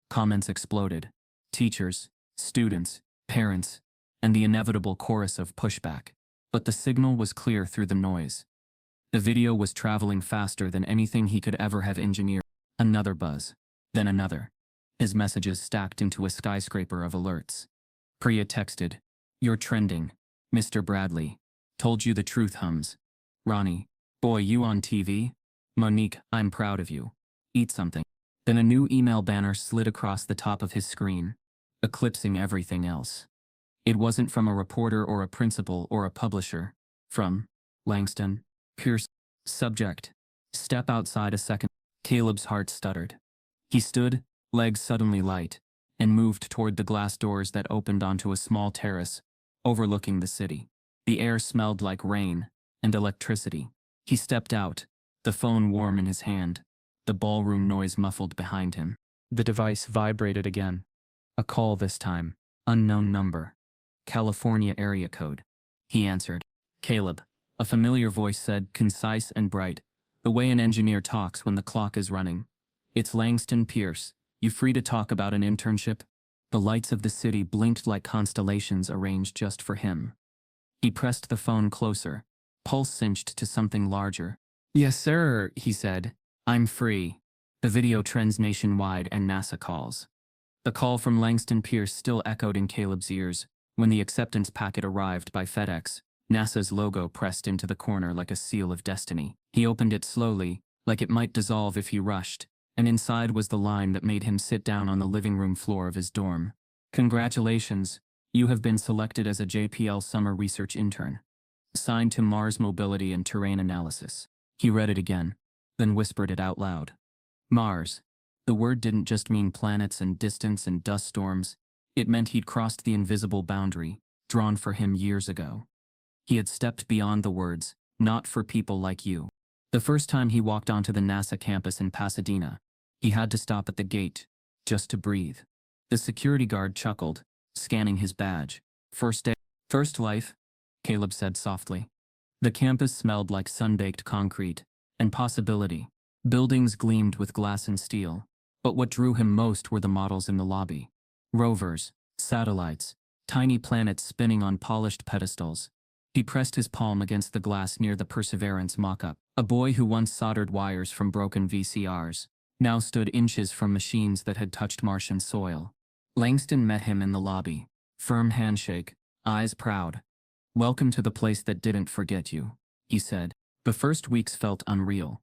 Speaker 1: Comments exploded. Teachers, students, parents, and the inevitable chorus of pushback. But the signal was clear through the noise. The video was traveling faster than anything he could ever have engineered. Another buzz. Then another. His messages stacked into a skyscraper of alerts. Priya texted, You're trending. Mr. Bradley. Told you the truth hums. Ronnie. Boy, you on TV? Monique, I'm proud of you. Eat something. Then a new email banner slid across the top of his screen, eclipsing everything else. It wasn't from a reporter or a principal or a publisher. From Langston Pierce. Subject. Step outside a second. Caleb's heart stuttered. He stood, legs suddenly light, and moved toward the glass doors that opened onto a small terrace, overlooking the city. The air smelled like rain and electricity. He stepped out, the phone warm in his hand, the ballroom noise muffled behind him. The device vibrated again. A call this time. Unknown number. California area code. He answered. Caleb. A familiar voice said, concise and bright, the way an engineer talks when the clock is running. It's Langston Pierce. You free to talk about an internship? The lights of the city blinked like constellations arranged just for him. He pressed the phone closer, pulse cinched to something larger. Yes, sir, he said. I'm free. The video trends nationwide and NASA calls. The call from Langston Pierce still echoed in Caleb's ears when the acceptance packet arrived by FedEx, NASA's logo pressed into the corner like a seal of destiny. He opened it slowly, like it might dissolve if he rushed, and inside was the line that made him sit down on the living room floor of his dorm. Congratulations, you have been selected as a JPL summer research intern. Signed to Mars Mobility and Terrain Analysis. He read it again, then whispered it out loud. Mars. The word didn't just mean planets and distance and dust storms. It meant he'd crossed the invisible boundary, drawn for him years ago. He had stepped beyond the words, not for people like you. The first time he walked onto the NASA campus in Pasadena, he had to stop at the gate, just to breathe. The security guard chuckled, scanning his badge. First day, first life, Caleb said softly. The campus smelled like sun-baked concrete and possibility. Buildings gleamed with glass and steel. But what drew him most were the models in the lobby. Rovers, satellites, tiny planets spinning on polished pedestals. He pressed his palm against the glass near the Perseverance mock-up. A boy who once soldered wires from broken VCRs now stood inches from machines that had touched Martian soil. Langston met him in the lobby. Firm handshake, eyes proud. Welcome to the place that didn't forget you, he said. The first weeks felt unreal.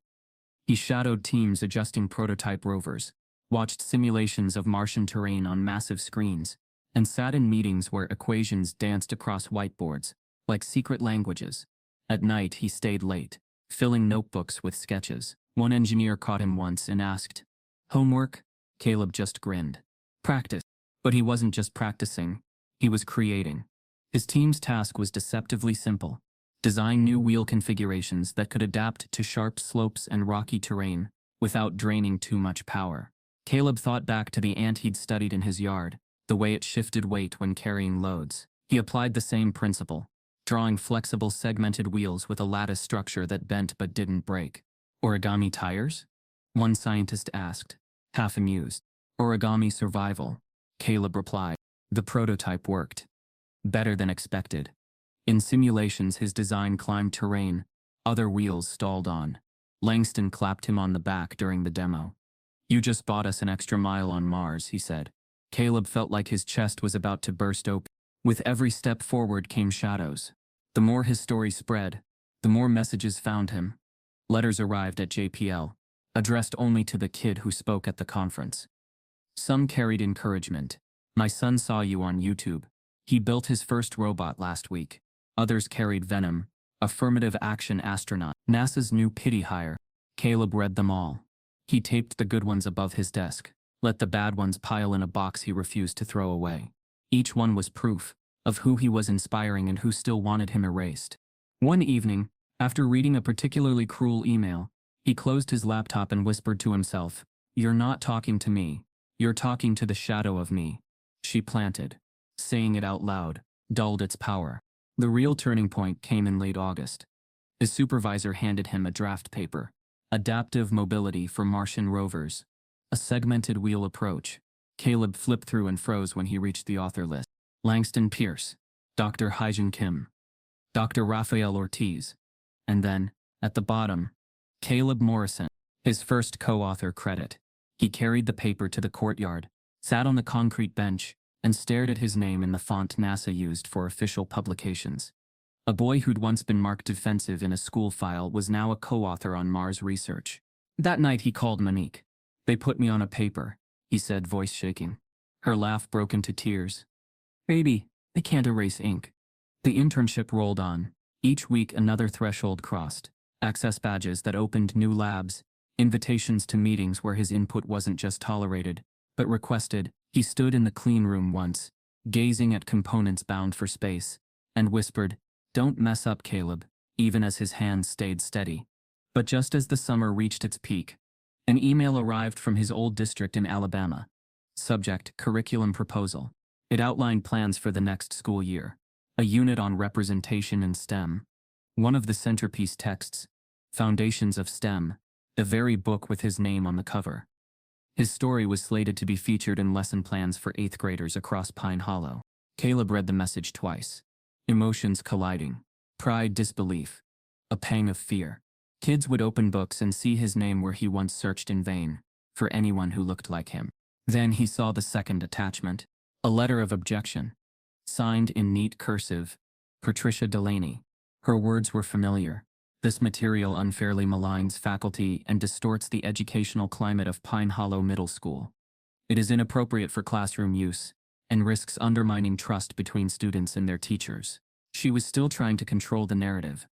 Speaker 1: He shadowed teams adjusting prototype rovers, watched simulations of Martian terrain on massive screens, and sat in meetings where equations danced across whiteboards, like secret languages. At night he stayed late, filling notebooks with sketches. One engineer caught him once and asked, "Homework?" Caleb just grinned. "Practice." But he wasn't just practicing, he was creating. His team's task was deceptively simple. Design new wheel configurations that could adapt to sharp slopes and rocky terrain without draining too much power. Caleb thought back to the ant he'd studied in his yard, the way it shifted weight when carrying loads. He applied the same principle, drawing flexible segmented wheels with a lattice structure that bent but didn't break. Origami tires? One scientist asked, half amused. Origami survival, Caleb replied. The prototype worked. Better than expected. In simulations, his design climbed terrain, other wheels stalled on. Langston clapped him on the back during the demo. You just bought us an extra mile on Mars, he said. Caleb felt like his chest was about to burst open. With every step forward came shadows. The more his story spread, the more messages found him. Letters arrived at JPL, addressed only to the kid who spoke at the conference. Some carried encouragement. My son saw you on YouTube. He built his first robot last week. Others carried venom. Affirmative action astronaut. NASA's new pity hire. Caleb read them all. He taped the good ones above his desk. Let the bad ones pile in a box he refused to throw away. Each one was proof of who he was inspiring and who still wanted him erased. One evening, after reading a particularly cruel email, he closed his laptop and whispered to himself, "You're not talking to me. You're talking to the shadow of me." She planted. Saying it out loud dulled its power. The real turning point came in late August. His supervisor handed him a draft paper. Adaptive Mobility for Martian Rovers. A segmented wheel approach. Caleb flipped through and froze when he reached the author list. Langston Pierce, Dr. Hyjin Kim, Dr. Rafael Ortiz, and then, at the bottom, Caleb Morrison, his first co-author credit. He carried the paper to the courtyard, sat on the concrete bench, and stared at his name in the font NASA used for official publications. A boy who'd once been marked defensive in a school file was now a co-author on Mars research. That night he called Monique. "They put me on a paper," he said, voice shaking. Her laugh broke into tears. "Baby, they can't erase ink." The internship rolled on. Each week another threshold crossed. Access badges that opened new labs, invitations to meetings where his input wasn't just tolerated, but requested. He stood in the clean room once, gazing at components bound for space, and whispered, "Don't mess up, Caleb," even as his hands stayed steady. But just as the summer reached its peak, an email arrived from his old district in Alabama. Subject, curriculum proposal. It outlined plans for the next school year. A unit on representation in STEM. One of the centerpiece texts, Foundations of STEM, the very book with his name on the cover. His story was slated to be featured in lesson plans for 8th graders across Pine Hollow. Caleb read the message twice. Emotions colliding. Pride, disbelief. A pang of fear. Kids would open books and see his name where he once searched in vain, for anyone who looked like him. Then he saw the second attachment. A letter of objection. Signed in neat cursive, Patricia Delaney. Her words were familiar. This material unfairly maligns faculty and distorts the educational climate of Pine Hollow Middle School. It is inappropriate for classroom use and risks undermining trust between students and their teachers. She was still trying to control the narrative,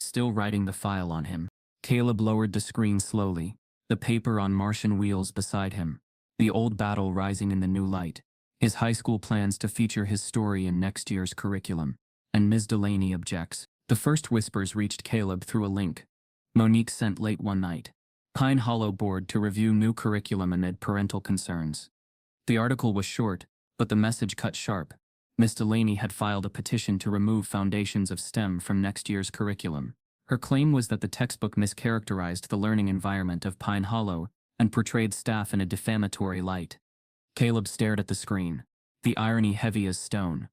Speaker 1: still writing the file on him. Caleb lowered the screen slowly, the paper on Martian wheels beside him, the old battle rising in the new light. His high school plans to feature his story in next year's curriculum, and Ms. Delaney objects. The first whispers reached Caleb through a link. Monique sent late one night. Pine Hollow board to review new curriculum amid parental concerns. The article was short, but the message cut sharp. Ms. Delaney had filed a petition to remove Foundations of STEM from next year's curriculum. Her claim was that the textbook mischaracterized the learning environment of Pine Hollow and portrayed staff in a defamatory light. Caleb stared at the screen, the irony heavy as stone.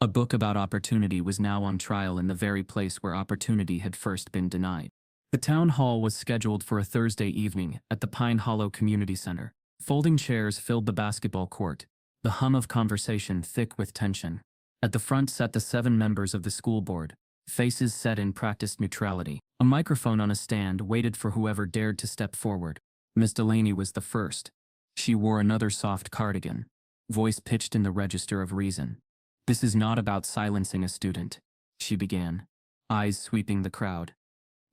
Speaker 1: A book about opportunity was now on trial in the very place where opportunity had first been denied. The town hall was scheduled for a Thursday evening at the Pine Hollow Community Center. Folding chairs filled the basketball court, the hum of conversation thick with tension. At the front sat the 7 members of the school board, faces set in practiced neutrality. A microphone on a stand waited for whoever dared to step forward. Miss Delaney was the first. She wore another soft cardigan, voice pitched in the register of reason. "This is not about silencing a student," she began, eyes sweeping the crowd.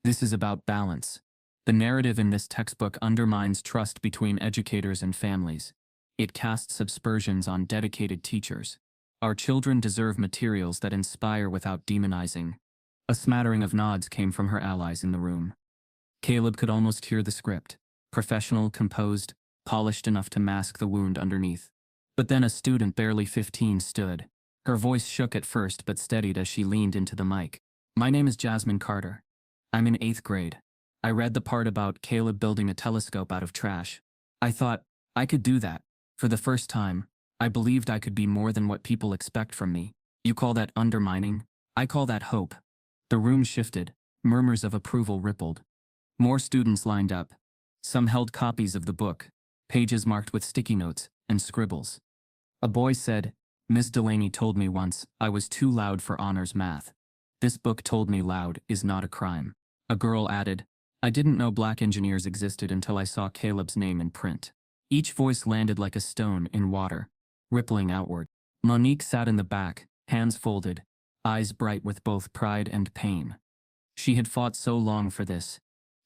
Speaker 1: "This is about balance. The narrative in this textbook undermines trust between educators and families. It casts aspersions on dedicated teachers. Our children deserve materials that inspire without demonizing. A smattering of nods came from her allies in the room. Caleb could almost hear the script. Professional, composed, polished enough to mask the wound underneath. But then a student barely 15 stood. Her voice shook at first but steadied as she leaned into the mic. My name is Jasmine Carter. I'm in 8th grade. I read the part about Caleb building a telescope out of trash. I thought, I could do that. For the first time, I believed I could be more than what people expect from me. You call that undermining? I call that hope. The room shifted. Murmurs of approval rippled. More students lined up. Some held copies of the book, pages marked with sticky notes and scribbles. A boy said, Miss Delaney told me once I was too loud for honors math. This book told me loud is not a crime. A girl added, I didn't know black engineers existed until I saw Caleb's name in print. Each voice landed like a stone in water, rippling outward. Monique sat in the back, hands folded, eyes bright with both pride and pain. She had fought so long for this,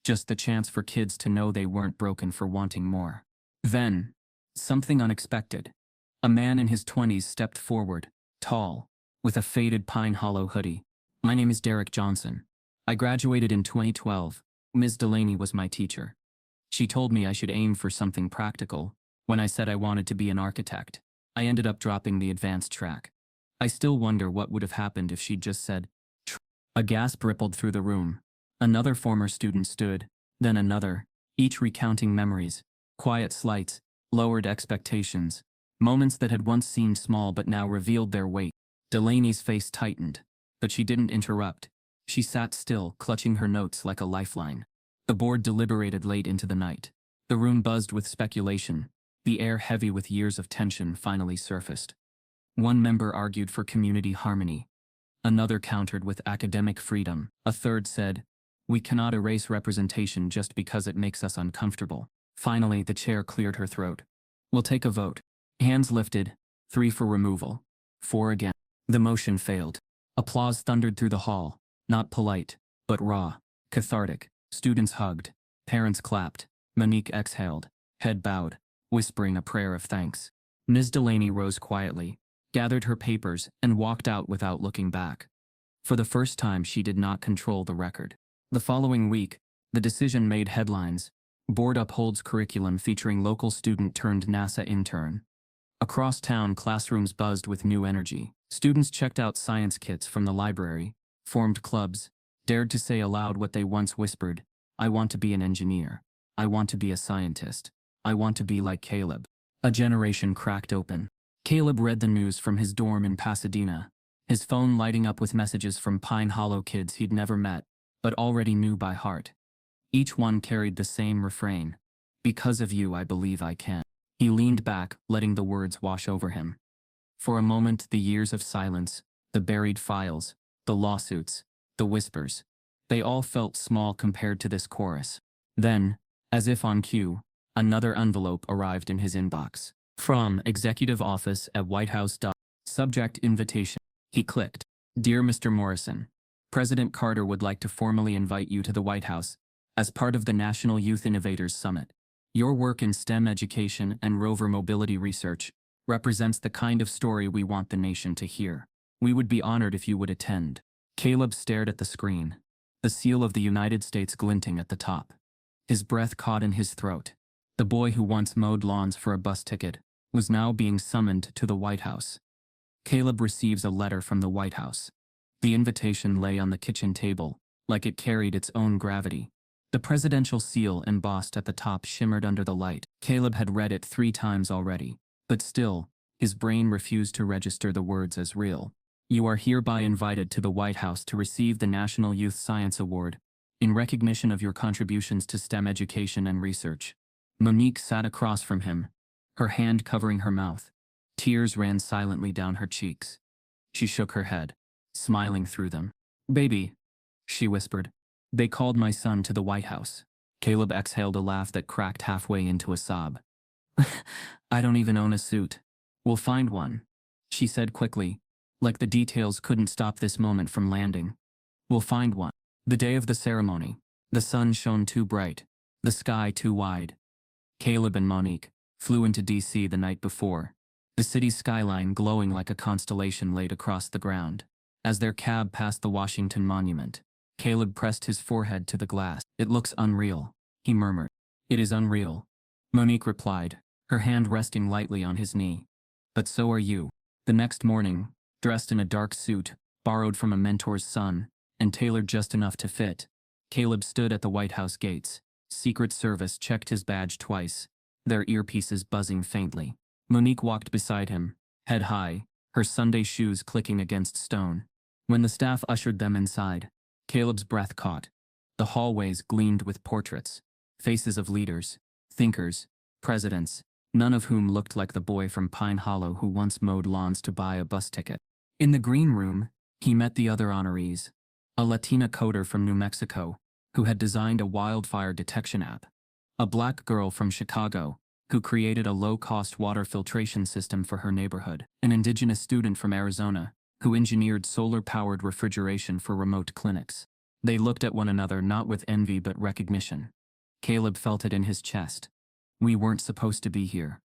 Speaker 1: just the chance for kids to know they weren't broken for wanting more. Then, something unexpected. A man in his 20s stepped forward, tall, with a faded Pine Hollow hoodie. My name is Derek Johnson. I graduated in 2012. Ms. Delaney was my teacher. She told me I should aim for something practical. When I said I wanted to be an architect, I ended up dropping the advanced track. I still wonder what would have happened if she'd just said, Tr. A gasp rippled through the room. Another former student stood, then another, each recounting memories, quiet slights, lowered expectations, moments that had once seemed small but now revealed their weight. Delaney's face tightened, but she didn't interrupt. She sat still, clutching her notes like a lifeline. The board deliberated late into the night. The room buzzed with speculation. The air heavy with years of tension finally surfaced. One member argued for community harmony. Another countered with academic freedom. A third said, we cannot erase representation just because it makes us uncomfortable. Finally, the chair cleared her throat. We'll take a vote. Hands lifted, 3 for removal, 4 again. The motion failed. Applause thundered through the hall, not polite, but raw, cathartic. Students hugged, parents clapped, Monique exhaled, head bowed, whispering a prayer of thanks. Ms. Delaney rose quietly, gathered her papers, and walked out without looking back. For the first time, she did not control the record. The following week, the decision made headlines. Board upholds curriculum featuring local student turned NASA intern. Across town, classrooms buzzed with new energy. Students checked out science kits from the library, formed clubs, dared to say aloud what they once whispered, I want to be an engineer. I want to be a scientist. I want to be like Caleb. A generation cracked open. Caleb read the news from his dorm in Pasadena, his phone lighting up with messages from Pine Hollow kids he'd never met, but already knew by heart. Each one carried the same refrain. Because of you, I believe I can. He leaned back, letting the words wash over him. For a moment, the years of silence, the buried files, the lawsuits, the whispers, they all felt small compared to this chorus. Then, as if on cue, another envelope arrived in his inbox. From Executive Office at White House. Subject invitation. He clicked. Dear Mr. Morrison, President Carter would like to formally invite you to the White House as part of the National Youth Innovators Summit. Your work in STEM education and rover mobility research represents the kind of story we want the nation to hear. We would be honored if you would attend. Caleb stared at the screen, the seal of the United States glinting at the top. His breath caught in his throat. The boy who once mowed lawns for a bus ticket was now being summoned to the White House. Caleb receives a letter from the White House. The invitation lay on the kitchen table, like it carried its own gravity. The presidential seal embossed at the top shimmered under the light. Caleb had read it 3 times already, but still, his brain refused to register the words as real. You are hereby invited to the White House to receive the National Youth Science Award in recognition of your contributions to STEM education and research. Monique sat across from him, her hand covering her mouth. Tears ran silently down her cheeks. She shook her head, smiling through them. Baby, she whispered. They called my son to the White House. Caleb exhaled a laugh that cracked halfway into a sob. I don't even own a suit. We'll find one, she said quickly, like the details couldn't stop this moment from landing. We'll find one. The day of the ceremony, the sun shone too bright, the sky too wide. Caleb and Monique flew into D.C. the night before, the city's skyline glowing like a constellation laid across the ground. As their cab passed the Washington Monument, Caleb pressed his forehead to the glass. "It looks unreal," he murmured. "It is unreal," Monique replied, her hand resting lightly on his knee. "But so are you." The next morning, dressed in a dark suit, borrowed from a mentor's son, and tailored just enough to fit, Caleb stood at the White House gates. Secret Service checked his badge twice, their earpieces buzzing faintly. Monique walked beside him, head high, her Sunday shoes clicking against stone. When the staff ushered them inside, Caleb's breath caught. The hallways gleamed with portraits, faces of leaders, thinkers, presidents, none of whom looked like the boy from Pine Hollow who once mowed lawns to buy a bus ticket. In the green room, he met the other honorees, a Latina coder from New Mexico, who had designed a wildfire detection app, a black girl from Chicago, who created a low-cost water filtration system for her neighborhood, an indigenous student from Arizona, who engineered solar-powered refrigeration for remote clinics. They looked at one another not with envy but recognition. Caleb felt it in his chest. We weren't supposed to be here.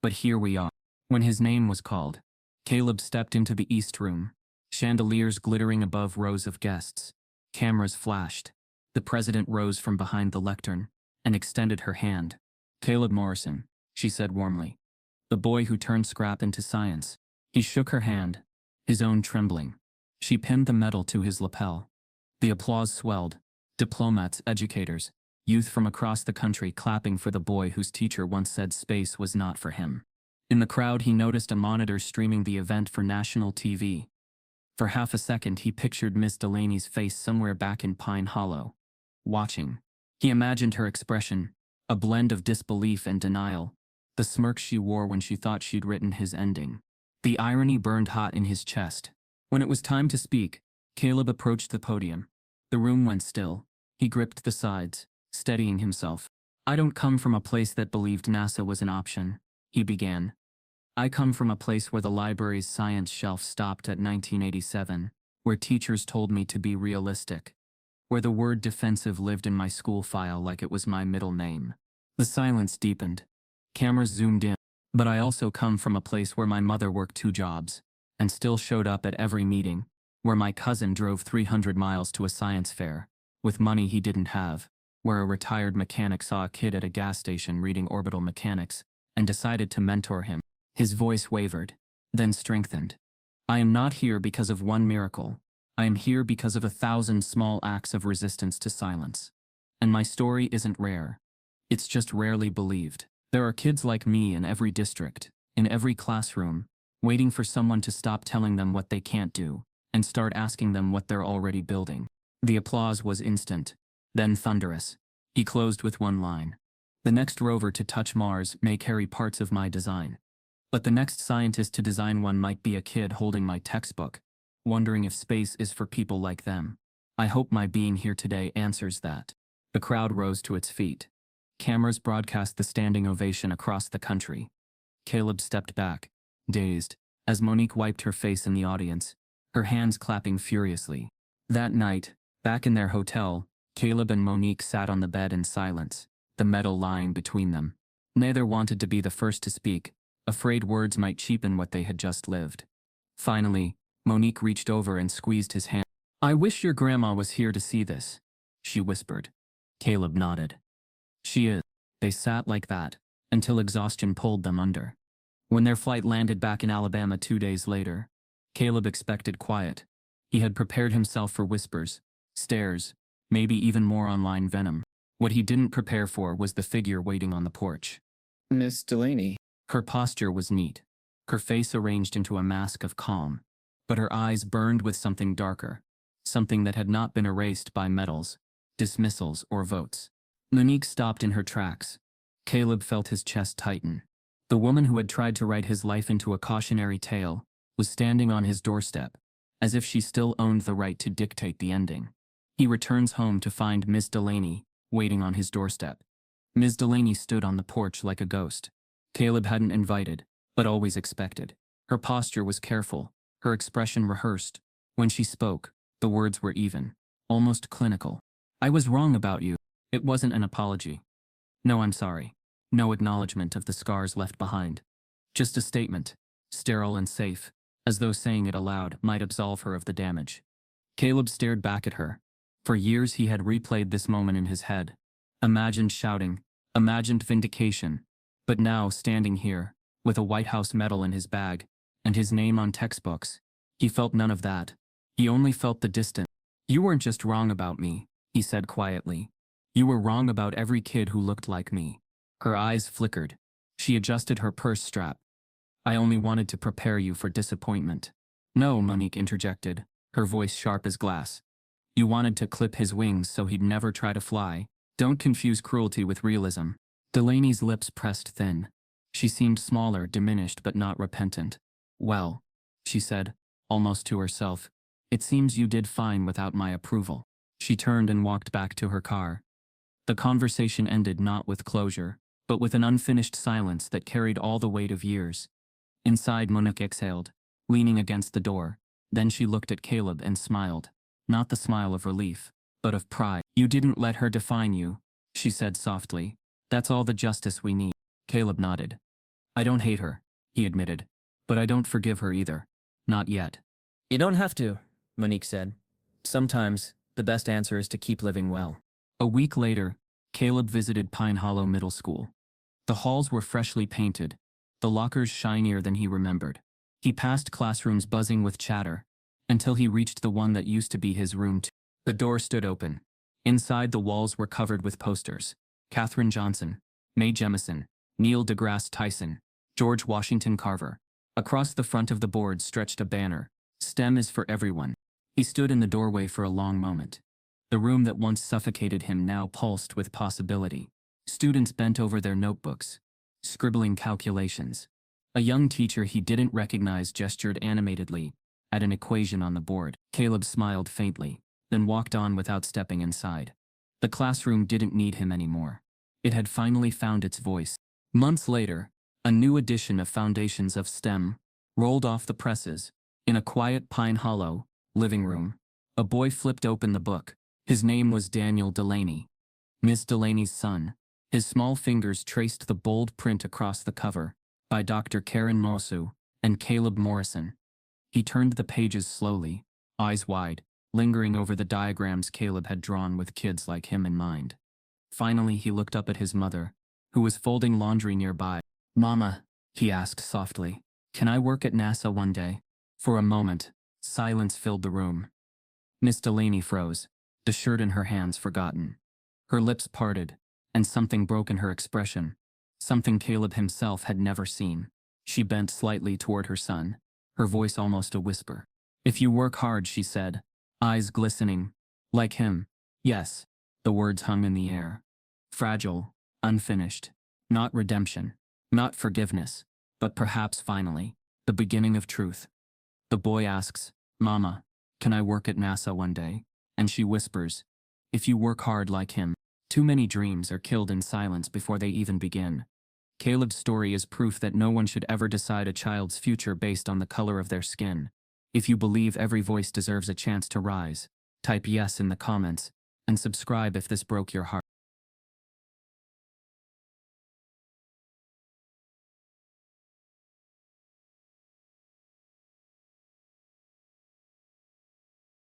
Speaker 1: But here we are. When his name was called, Caleb stepped into the East Room, chandeliers glittering above rows of guests. Cameras flashed. The president rose from behind the lectern and extended her hand. "Caleb Morrison," she said warmly. "The boy who turned scrap into science." He shook her hand, his own trembling. She pinned the medal to his lapel. The applause swelled. Diplomats, educators, youth from across the country clapping for the boy whose teacher once said space was not for him. In the crowd he noticed a monitor streaming the event for national TV. For half a second he pictured Miss Delaney's face somewhere back in Pine Hollow, watching. He imagined her expression, a blend of disbelief and denial, the smirk she wore when she thought she'd written his ending. The irony burned hot in his chest. When it was time to speak, Caleb approached the podium. The room went still. He gripped the sides, steadying himself. "I don't come from a place that believed NASA was an option," he began. "I come from a place where the library's science shelf stopped at 1987, where teachers told me to be realistic, where the word defensive lived in my school file like it was my middle name." The silence deepened. Cameras zoomed in. "But I also come from a place where my mother worked 2 jobs, and still showed up at every meeting, where my cousin drove 300 miles to a science fair, with money he didn't have, where a retired mechanic saw a kid at a gas station reading orbital mechanics, and decided to mentor him." His voice wavered, then strengthened. "I am not here because of one miracle. I am here because of 1,000 small acts of resistance to silence. And my story isn't rare. It's just rarely believed. There are kids like me in every district, in every classroom, waiting for someone to stop telling them what they can't do, and start asking them what they're already building." The applause was instant, then thunderous. He closed with one line. "The next rover to touch Mars may carry parts of my design. But the next scientist to design one might be a kid holding my textbook, wondering if space is for people like them. I hope my being here today answers that." The crowd rose to its feet. Cameras broadcast the standing ovation across the country. Caleb stepped back, dazed, as Monique wiped her face in the audience, her hands clapping furiously. That night, back in their hotel, Caleb and Monique sat on the bed in silence, the medal lying between them. Neither wanted to be the first to speak, afraid words might cheapen what they had just lived. Finally, Monique reached over and squeezed his hand. "I wish your grandma was here to see this," she whispered. Caleb nodded. "She is." They sat like that, until exhaustion pulled them under. When their flight landed back in Alabama 2 days later, Caleb expected quiet. He had prepared himself for whispers, stares, maybe even more online venom. What he didn't prepare for was the figure waiting on the porch.
Speaker 2: "Miss Delaney."
Speaker 1: Her posture was neat, her face arranged into a mask of calm, but her eyes burned with something darker, something that had not been erased by medals, dismissals, or votes. Monique stopped in her tracks. Caleb felt his chest tighten. The woman who had tried to write his life into a cautionary tale was standing on his doorstep, as if she still owned the right to dictate the ending. He returns home to find Miss Delaney waiting on his doorstep. Ms. Delaney stood on the porch like a ghost. Caleb hadn't invited, but always expected. Her posture was careful, her expression rehearsed. When she spoke, the words were even, almost clinical. "I was wrong about you." It wasn't an apology. "No, I'm sorry." No acknowledgement of the scars left behind. Just a statement, sterile and safe, as though saying it aloud might absolve her of the damage. Caleb stared back at her. For years he had replayed this moment in his head. Imagined shouting, imagined vindication. But now, standing here, with a White House medal in his bag, and his name on textbooks, he felt none of that. He only felt the distance. "You weren't just wrong about me," he said quietly. "You were wrong about every kid who looked like me." Her eyes flickered. She adjusted her purse strap. "I only wanted to prepare you for disappointment." "No," Monique interjected, her voice sharp as glass. "You wanted to clip his wings so he'd never try to fly. Don't confuse cruelty with realism." Delaney's lips pressed thin. She seemed smaller, diminished, but not repentant. "Well," she said, almost to herself, "it seems you did fine without my approval." She turned and walked back to her car. The conversation ended not with closure, but with an unfinished silence that carried all the weight of years. Inside, Monique exhaled, leaning against the door. Then she looked at Caleb and smiled. Not the smile of relief, but of pride. "You didn't let her define you," she said softly. "That's all the justice we need." Caleb nodded. "I don't hate her," he admitted. "But I don't forgive her either. Not yet."
Speaker 3: You don't have to, Monique said. Sometimes, the best answer is to keep living well.
Speaker 1: A week later, Caleb visited Pine Hollow Middle School. The halls were freshly painted, the lockers shinier than he remembered. He passed classrooms buzzing with chatter, until he reached the one that used to be his room. The door stood open. Inside, the walls were covered with posters. Katherine Johnson, Mae Jemison, Neil deGrasse Tyson, George Washington Carver. Across the front of the board stretched a banner, "STEM is for everyone." He stood in the doorway for a long moment. The room that once suffocated him now pulsed with possibility. Students bent over their notebooks, scribbling calculations. A young teacher he didn't recognize gestured animatedly at an equation on the board. Caleb smiled faintly, then walked on without stepping inside. The classroom didn't need him anymore. It had finally found its voice. Months later, a new edition of Foundations of STEM rolled off the presses. In a quiet Pine Hollow living room, a boy flipped open the book. His name was Daniel Delaney, Miss Delaney's son. His small fingers traced the bold print across the cover, by Dr. Karen Mosu and Caleb Morrison. He turned the pages slowly, eyes wide, lingering over the diagrams Caleb had drawn with kids like him in mind. Finally, he looked up at his mother, who was folding laundry nearby. "Mama," he asked softly, "can I work at NASA one day?" For a moment, silence filled the room. Miss Delaney froze, the shirt in her hands forgotten. Her lips parted, and something broke in her expression, something Caleb himself had never seen. She bent slightly toward her son, her voice almost a whisper. "If you work hard," she said, eyes glistening. "Like him." Yes, the words hung in the air. Fragile, unfinished. Not redemption, not forgiveness, but perhaps finally, the beginning of truth. The boy asks, "Mama, can I work at NASA one day?" And she whispers, "If you work hard like him." Too many dreams are killed in silence before they even begin. Caleb's story is proof that no one should ever decide a child's future based on the color of their skin. If you believe every voice deserves a chance to rise, type yes in the comments, and subscribe if this broke your heart.